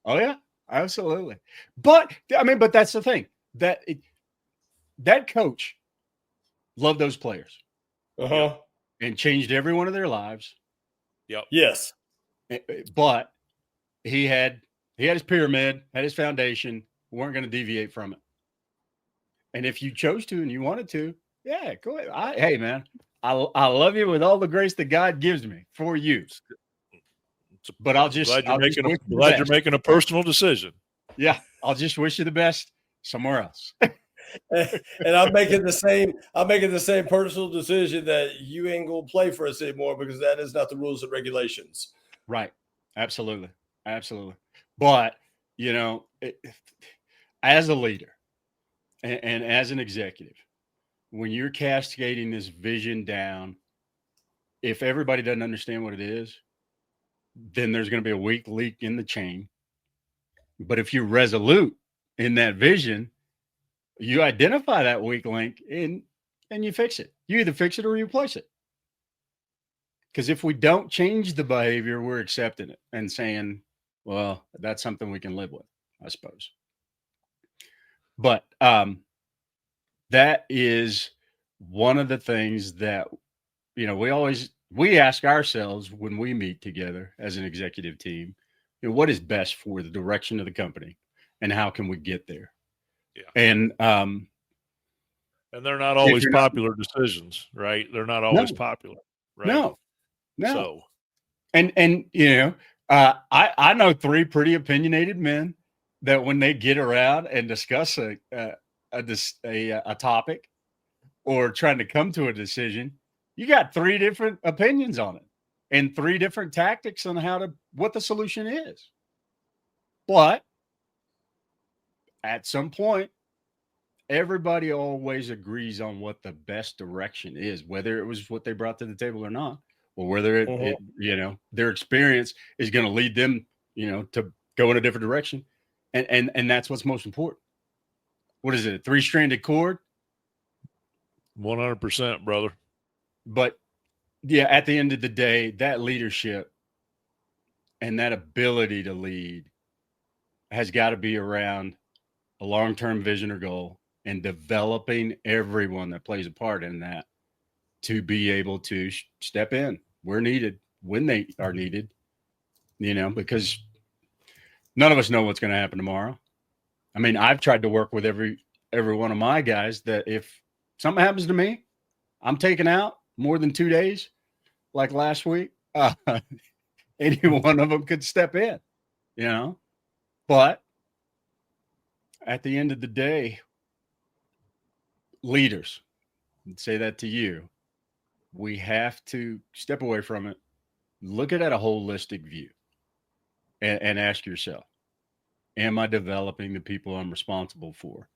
Oh yeah. Absolutely. But that's the thing that coach loved those players. Uh-huh. And changed every one of their lives. Yep. Yes. But he had his pyramid, had his foundation, weren't going to deviate from it. And if you chose to and you wanted to, yeah, go ahead. Hey, man, I love you with all the grace that God gives me for you. But I'll just glad you're making a personal decision. Yeah, I'll just wish you the best somewhere else. And I'm making the same personal decision that you ain't gonna play for us anymore because that is not the rules and regulations. Right. Absolutely. But as a leader and as an executive, when you're cascading this vision down, if everybody doesn't understand what it is, then there's going to be a weak link in the chain. But if you're resolute in that vision, you identify that weak link and you fix it. You either fix it or you replace it. Because if we don't change the behavior, we're accepting it and saying, well, that's something we can live with, I suppose. But that is one of the things that, we ask ourselves when we meet together as an executive team, what is best for the direction of the company and how can we get there? Yeah. And they're not always popular decisions, right? They're not always popular, right? No. So, and I know 3 pretty opinionated men that when they get around and discuss a topic or trying to come to a decision, you got 3 different opinions on it and 3 different tactics on what the solution is. But at some point, everybody always agrees on what the best direction is, whether it was what they brought to the table or not, or whether their experience is going to lead them, to go in a different direction. And that's what's most important. What is it? A 3-stranded cord? 100%, brother. But yeah, at the end of the day, that leadership and that ability to lead has got to be around a long-term vision or goal and developing everyone that plays a part in that to be able to step in where needed, when they are needed, because none of us know what's going to happen tomorrow. I mean, I've tried to work with every one of my guys that if something happens to me, I'm taking out more than 2 days, like last week, any one of them could step in, but at the end of the day, leaders, I'd say that to you, we have to step away from it, look at it at a holistic view and ask yourself, am I developing the people I'm responsible for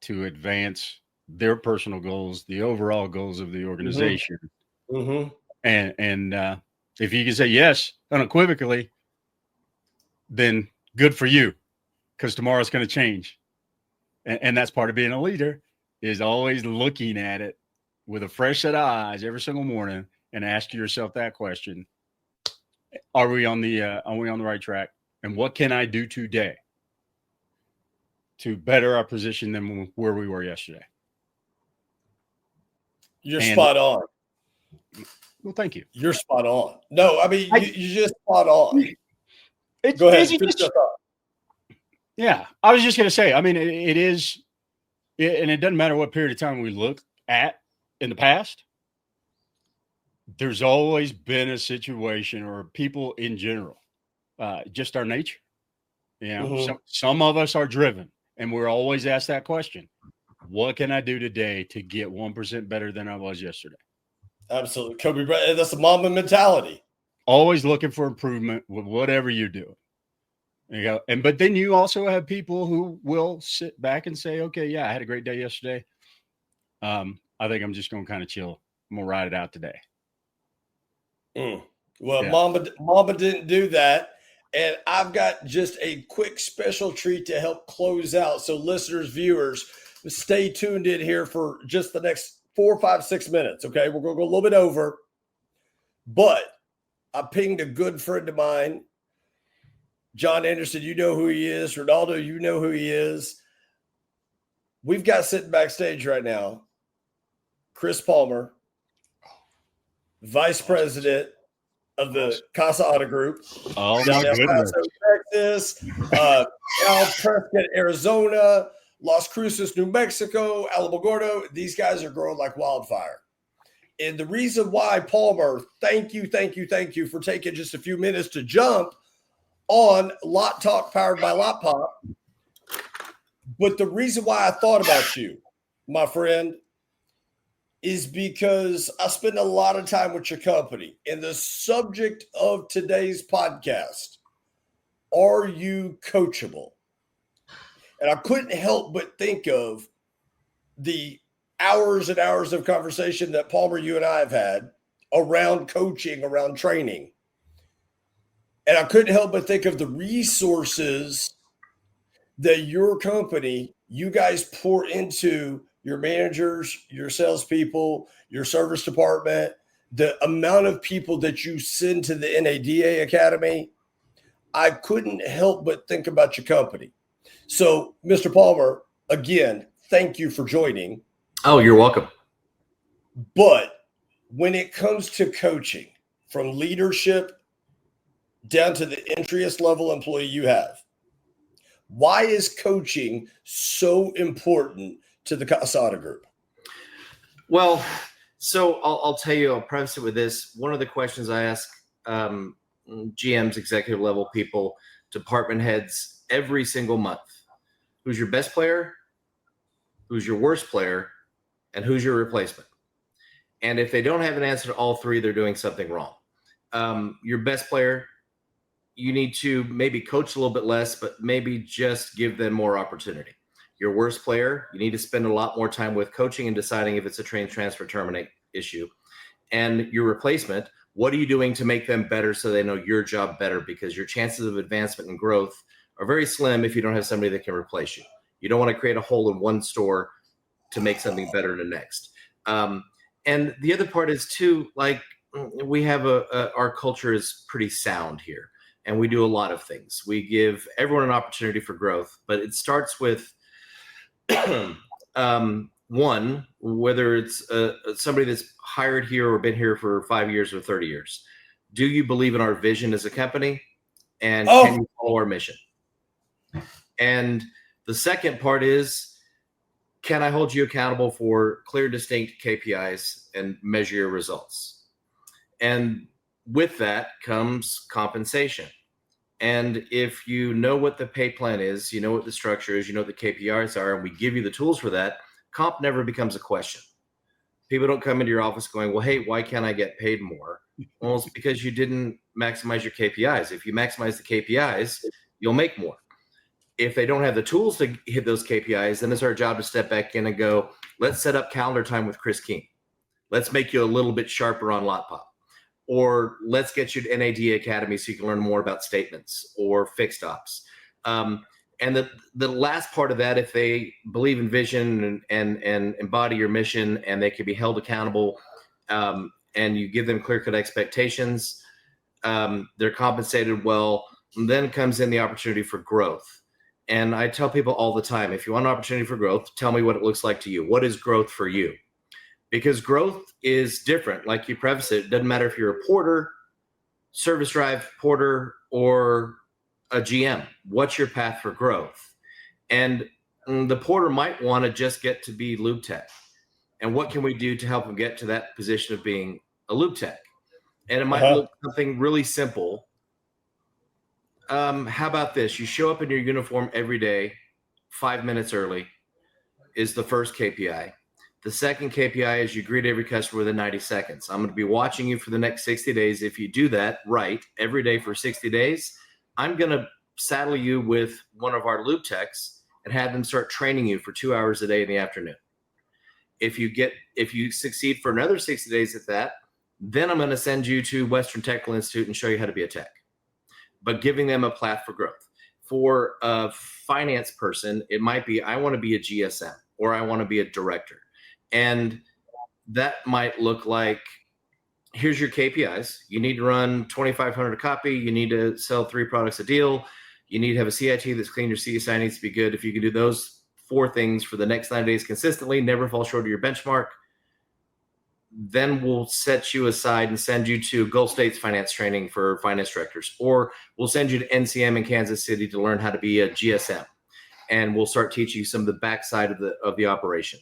to advance their personal goals, the overall goals of the organization? Mm-hmm. And if you can say yes unequivocally, then good for you, because tomorrow's going to change. And that's part of being a leader, is always looking at it with a fresh set of eyes every single morning and ask yourself that question: Are we on the right track? And what can I do today to better our position than where we were yesterday? You're spot on. Well, thank you. You're spot on. No, I mean, you're just spot on. Go ahead. Yeah, I was just going to say, I mean, it is, and it doesn't matter what period of time we look at in the past, there's always been a situation, or people in general, just our nature. Some of us are driven, and we're always asked that question: what can I do today to get 1% better than I was yesterday? Absolutely. Kobe Bryant, that's a Mamba mentality. Always looking for improvement with whatever you're doing. There you go. But then you also have people who will sit back and say, okay, yeah, I had a great day yesterday. I think I'm just going to kind of chill. I'm going to ride it out today. Well, Yeah. Mama didn't do that. And I've got just a quick special treat to help close out. So listeners, viewers, stay tuned in here for just the next 4, 5, 6 minutes. Okay. We're going to go a little bit over, but I pinged a good friend of mine, John Anderson. You know who he is. Renaldo, you know who he is. We've got sitting backstage right now, Chris Palmer, Vice President of the Casa Auto Group. Oh, down my in El goodness. Paso, Texas, Al Prescott, Arizona, Las Cruces, New Mexico, Alamogordo. These guys are growing like wildfire. And the reason why, Palmer, thank you for taking just a few minutes to jump on Lot Talk powered by Lotpop. But the reason why I thought about you, my friend, is because I spend a lot of time with your company. And the subject of today's podcast, are you coachable? And I couldn't help but think of the hours and hours of conversation that Palmer, you and I have had around coaching, around training. And I couldn't help but think of the resources that your company, you guys pour into your managers, your salespeople, your service department, the amount of people that you send to the NADA Academy. I couldn't help but think about your company. So, Mr. Palmer, again, thank you for joining. Oh, you're welcome. But when it comes to coaching, from leadership down to the entryest level employee you have, why is coaching so important to the Casa Auto Group? Well, so I'll tell you, I'll preface it with this. One of the questions I ask GMs, executive level people, department heads every single month: who's your best player, who's your worst player, and who's your replacement? And if they don't have an answer to all three, they're doing something wrong. Your best player, you need to maybe coach a little bit less, but maybe just give them more opportunity. Your worst player, you need to spend a lot more time with coaching and deciding if it's a train transfer terminate issue. And your replacement, what are you doing to make them better so they know your job better? Because your chances of advancement and growth are very slim if you don't have somebody that can replace you. You don't want to create a hole in one store to make something better in the next. And the other part is too, like, we have our culture is pretty sound here, and we do a lot of things. We give everyone an opportunity for growth, but it starts with one, whether it's somebody that's hired here or been here for 5 years or 30 years. Do you believe in our vision as a company? And can you follow our mission? And the second part is, can I hold you accountable for clear, distinct KPIs and measure your results? And with that comes compensation. And if you know what the pay plan is, you know what the structure is, you know what the KPIs are, and we give you the tools for that, comp never becomes a question. People don't come into your office going, well, hey, why can't I get paid more? Well, it's because you didn't maximize your KPIs. If you maximize the KPIs, you'll make more. If they don't have the tools to hit those KPIs, then it's our job to step back in and go, let's set up calendar time with Chris Keene. Let's make you a little bit sharper on Lotpop. Or let's get you to NADA Academy so you can learn more about statements or fixed ops. And the last part of that, if they believe in vision and embody your mission, and they can be held accountable, and you give them clear-cut expectations, they're compensated well, and then comes in the opportunity for growth. And I tell people all the time, if you want an opportunity for growth, tell me what it looks like to you. What is growth for you? Because growth is different. Like you preface it, doesn't matter if you're a porter, service drive porter, or a GM. What's your path for growth? And the porter might want to just get to be lube tech. And what can we do to help them get to that position of being a lube tech? And it might look something really simple. How about this? You show up in your uniform every day, 5 minutes early is the first KPI. The second KPI is you greet every customer within 90 seconds. I'm going to be watching you for the next 60 days. If you do that right every day for 60 days, I'm going to saddle you with one of our loop techs and have them start training you for 2 hours a day in the afternoon. If you succeed for another 60 days at that, then I'm going to send you to Western Technical Institute and show you how to be a tech, but giving them a path for growth. For a finance person, it might be, I want to be a GSM or I want to be a director. And that might look like, here's your KPIs. You need to run 2,500 a copy. You need to sell 3 products a deal. You need to have a CIT that's clean. Your CSI needs to be good. If you can do those 4 things for the next 90 days consistently, never fall short of your benchmark, then we'll set you aside and send you to Gulf State's finance training for finance directors, or we'll send you to NCM in Kansas City to learn how to be a GSM, and we'll start teaching you some of the backside of the operation.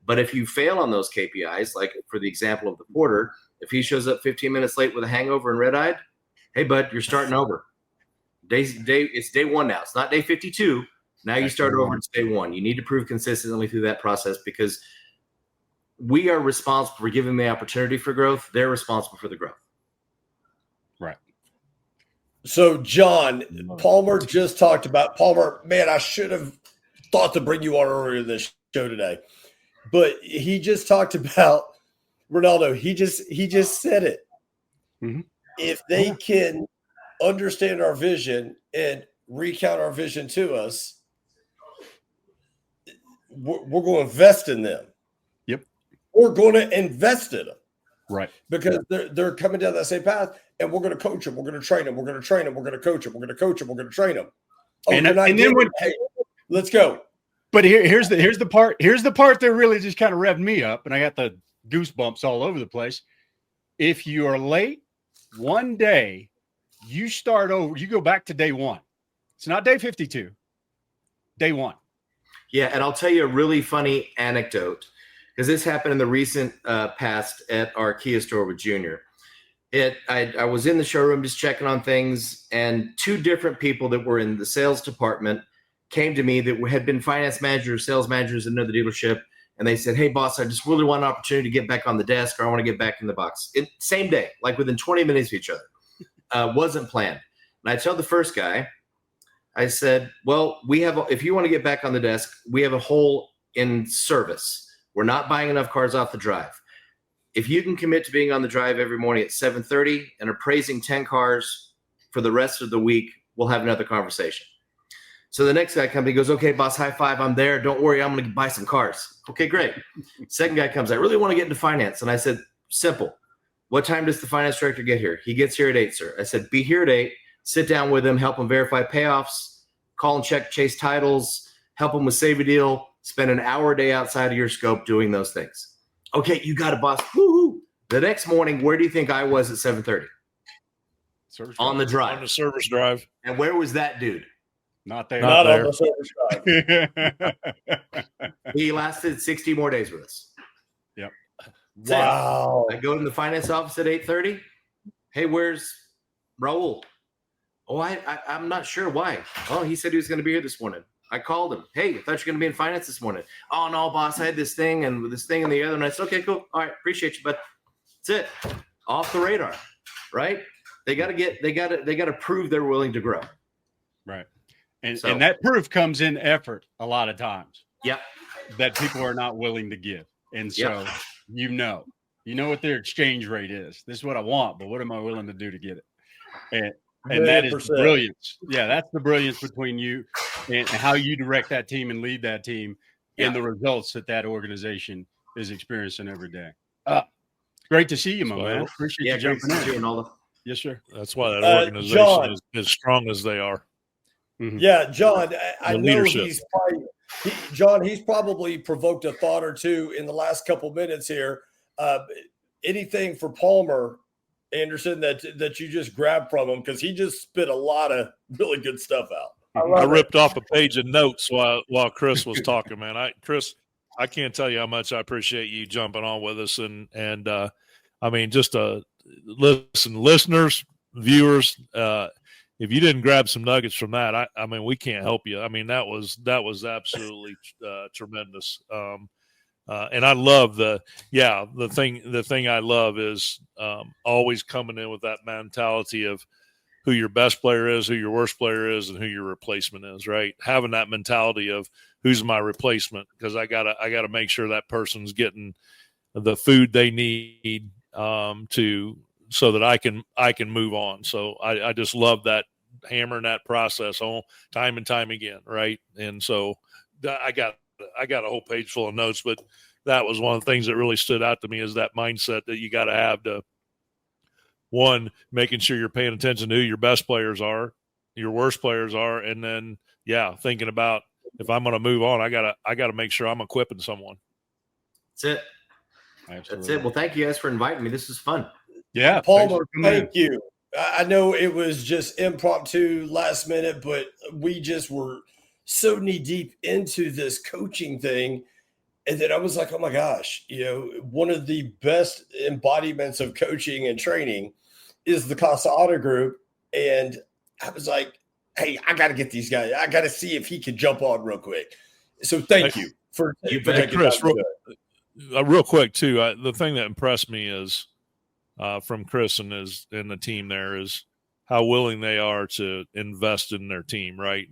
But if you fail on those KPIs, like for the example of the porter, if he shows up 15 minutes late with a hangover and red-eyed, hey, bud, you're starting over. It's day 1 now. It's not day 52. Now you start over. It's day 1. You need to prove consistently through that process, because we are responsible for giving the opportunity for growth. They're responsible for the growth. Right. So, John, Palmer just talked about Palmer. Man, I should have thought to bring you on earlier this show today, but he just talked about Renaldo. He just said it. Mm-hmm. If they can understand our vision and recount our vision to us, we're going to invest in them. Yep. We're going to invest in them. Right. Because they're coming down that same path, and we're going to coach them. We're going to train them. We're going to train them. We're going to coach them. We're going to coach them. We're going to train them. Oh, and then hey, let's go. But here's the part that really just kind of revved me up, and I got the goosebumps all over the place. If you are late one day, you start over. You go back to day 1. It's not day 52. Day 1. Yeah, and I'll tell you a really funny anecdote, because this happened in the recent past at our Kia store with Junior. I was in the showroom just checking on things, and 2 different people that were in the sales department came to me that had been finance managers, sales managers in another dealership, and they said, hey, boss, I just really want an opportunity to get back on the desk, or I want to get back in the box. Same day, like within 20 minutes of each other. Wasn't planned. And I tell the first guy, I said, well, if you want to get back on the desk, we have a hole in service. We're not buying enough cars off the drive. If you can commit to being on the drive every morning at 7:30 and appraising 10 cars for the rest of the week, we'll have another conversation. So the next guy comes, he goes, okay, boss, high five. I'm there. Don't worry. I'm going to buy some cars. Okay, great. Second guy comes, I really want to get into finance. And I said, simple. What time does the finance director get here? He gets here at 8, sir. I said, be here at 8. Sit down with him, help him verify payoffs, call and check, chase titles, help him with save a deal, spend an hour a day outside of your scope doing those things. Okay, you got it, boss. Woo-hoo. The next morning, where do you think I was at 7:30? On the drive. On the service drive. And where was that dude? Not there. Not on the service drive. He lasted 60 more days with us. Yep. Wow. I go to the finance office at 8:30. Hey, where's Raul? Oh, I'm not sure why. Oh, he said he was going to be here this morning. I called him. Hey, I thought you were going to be in finance this morning. Oh, no, boss, I had this thing and this thing and the other. And I said, okay, cool. All right, appreciate you, but that's it. Off the radar, right? They got to prove they're willing to grow. Right. And that proof comes in effort a lot of times. Yep. That people are not willing to give. And so you know what their exchange rate is. This is what I want, but what am I willing to do to get it? And that is brilliance. Yeah, that's the brilliance between you and how you direct that team and lead that team and the results that organization is experiencing every day. Great to see you, my man. Appreciate you jumping in. Yes, sir. That's why that organization John, is as strong as they are. Mm-hmm. Yeah, John, I know leadership. He's probably provoked a thought or two in the last couple minutes here. Anything for Palmer Anderson that you just grabbed from him, because he just spit a lot of really good stuff out. I ripped off a page of notes while Chris was talking, man. Chris, I can't tell you how much I appreciate you jumping on with us, and I mean, just listeners, viewers, if you didn't grab some nuggets from that, I mean, we can't help you. I mean, that was absolutely tremendous. And I love the thing I love is always coming in with that mentality of who your best player is, who your worst player is, and who your replacement is, right? Having that mentality of who's my replacement, because I gotta make sure that person's getting the food they need so that I can move on. So I just love that, hammering that process on time and time again, right? And so I got a whole page full of notes, but that was one of the things that really stood out to me, is that mindset that you got to have to, one, making sure you're paying attention to who your best players are, your worst players are, and then thinking about, if I'm going to move on, I gotta make sure I'm equipping someone. That's it. Absolutely. That's it. Well, thank you guys for inviting me. This was fun. Yeah, Palmer, thank you. I know it was just impromptu, last minute, but we just were so knee deep into this coaching thing. And then I was like, oh my gosh, one of the best embodiments of coaching and training is the Casa Auto Group. And I was like, hey, I got to get these guys. I got to see if he could jump on real quick. So thank you for taking Chris, real quick too. The thing that impressed me is from Chris and the team there is how willing they are to invest in their team. Right.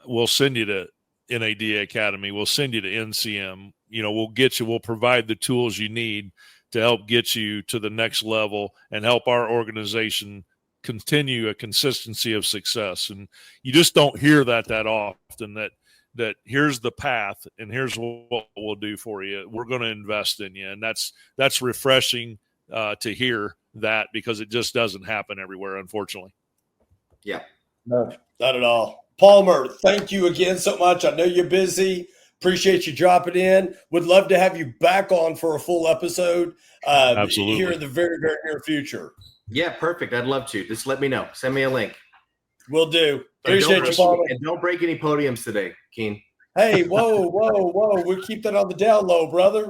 We'll send you to NAD Academy. We'll send you to NCM. We'll provide the tools you need to help get you to the next level and help our organization continue a consistency of success. And you just don't hear that often, that here's the path and here's what we'll do for you. We're going to invest in you. And that's refreshing to hear that, because it just doesn't happen everywhere, unfortunately. Yeah. No, not at all. Palmer, thank you again so much. I know you're busy. Appreciate you dropping in. Would love to have you back on for a full episode Absolutely. here in the very, very near future. Yeah, perfect. I'd love to. Just let me know. Send me a link. Will do. Appreciate you, Palmer. And don't break any podiums today, Keene. Hey, whoa. We'll keep that on the down low, brother.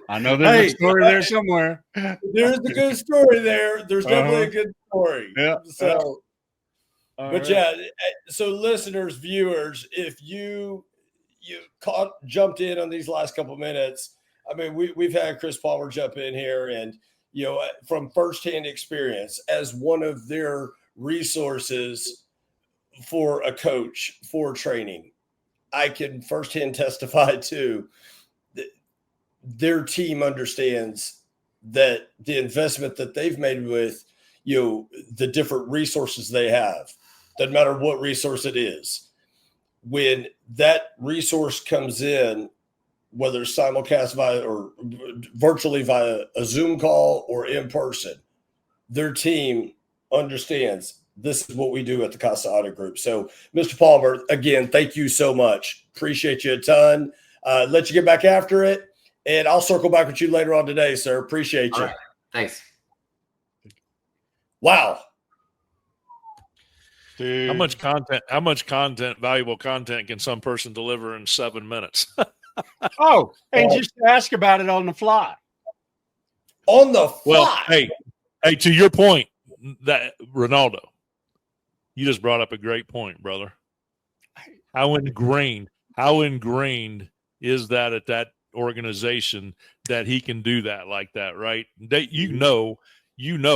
I know there's a story there somewhere. There's a good story there. There's definitely a good story. Yeah. So, so listeners, viewers, if you jumped in on these last couple of minutes, I mean, we've had Chris Palmer jump in here, and from firsthand experience as one of their resources for a coach for training, I can firsthand testify to that their team understands that the investment that they've made with the different resources they have, doesn't matter what resource it is, when that resource comes in, whether it's simulcast via or virtually via a Zoom call or in person, their team understands this is what we do at the Casa Auto Group. So, Mr. Palmer, again, thank you so much. Appreciate you a ton. Let you get back after it, and I'll circle back with you later on today, sir. Appreciate you. All right. Thanks. Wow. Dude. How much content, valuable content can some person deliver in 7 minutes? And just ask about it on the fly. On the fly. Well, hey, to your point, that Renaldo, you just brought up a great point, brother. How ingrained is that at that organization that he can do that like that, right? You know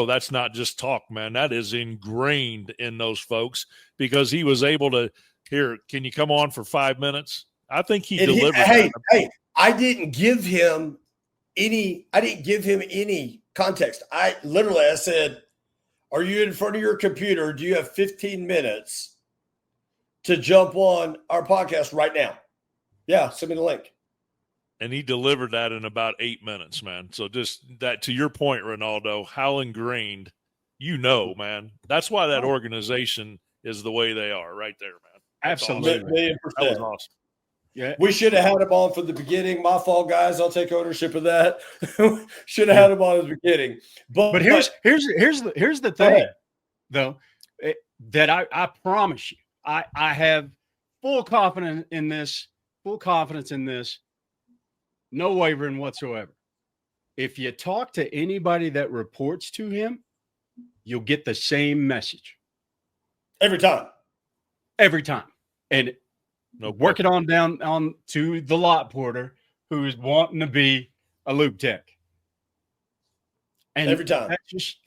that's not just talk, man. That is ingrained in those folks, because he was able to, here, can you come on for 5 minutes? I think he delivered. I didn't give him any context. I said, are you in front of your computer? Do you have 15 minutes to jump on our podcast right now? Yeah, send me the link. And he delivered that in about 8 minutes, man. So just that, to your point, Renaldo, how ingrained, man. That's why that organization is the way they are right there, man. That's Absolutely. Awesome. That was awesome. Yeah, we should have had him on from the beginning. My fault, guys. I'll take ownership of that. Should have had him on at the beginning. But here's the thing, though, that I promise you, I have full confidence in this. No wavering whatsoever. If you talk to anybody that reports to him, you'll get the same message every time. And work it on down on to the lot porter who is wanting to be a lube tech. And every time. that's just,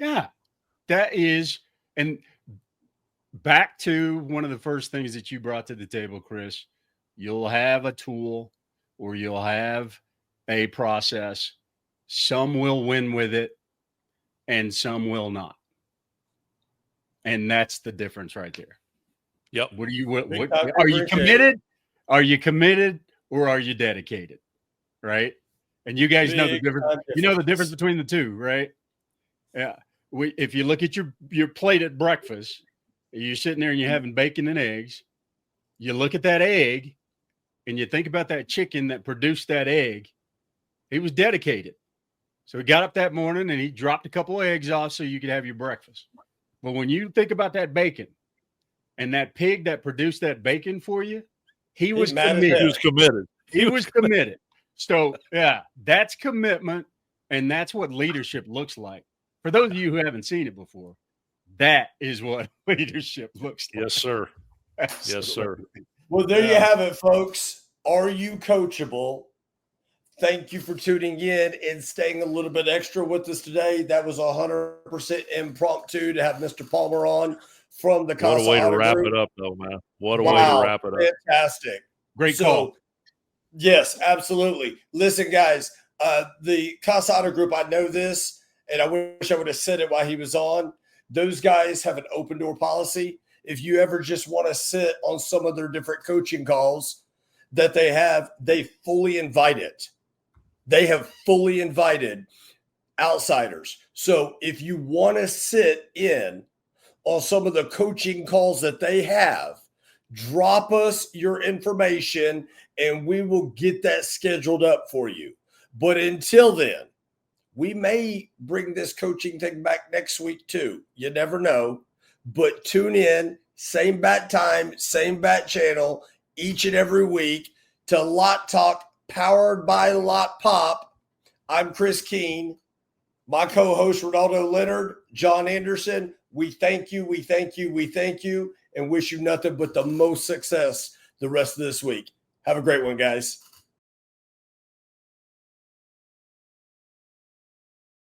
that is, and back to one of the first things that you brought to the table, Chris, you'll have a tool or you'll have a process. Some will win with it and some will not. And that's the difference right there. Yep. What are you differentiator. committed? Are you committed or are you dedicated? Right. And you guys know the difference. You know the difference between the two, right? Yeah. If you look at your plate at breakfast, you're sitting there and you're having bacon and eggs. You look at that egg and you think about that chicken that produced that egg. He was dedicated. So he got up that morning and he dropped a couple of eggs off so you could have your breakfast. But when you think about that bacon and that pig that produced that bacon for you, he was committed. He was committed. He was committed. So, yeah, that's commitment. And that's what leadership looks like. For those of you who haven't seen it before, that is what leadership looks like. Yes, sir. Absolutely. Yes, sir. Well, there you have it, folks. Are you coachable? Thank you for tuning in and staying a little bit extra with us today. That was 100% impromptu to have Mr. Palmer on from the Casa. What a way to wrap Group. it up, though, man. What a way to wrap it up. Fantastic. Great call. Yes, absolutely. Listen, guys, the Casa Group, I know this, and I wish I would have said it while he was on. Those guys have an open door policy. If you ever just want to sit on some of their different coaching calls that they have, they fully invite it. They have fully invited outsiders. So if you want to sit in on some of the coaching calls that they have, drop us your information and we will get that scheduled up for you. But until then, we may bring this coaching thing back next week too. You never know. But tune in, same bat time, same bat channel, each and every week to Lot Talk, powered by Lotpop. I'm Chris Keene. My co-host, Renaldo Leonard, John Anderson. We thank you, and wish you nothing but the most success the rest of this week. Have a great one, guys.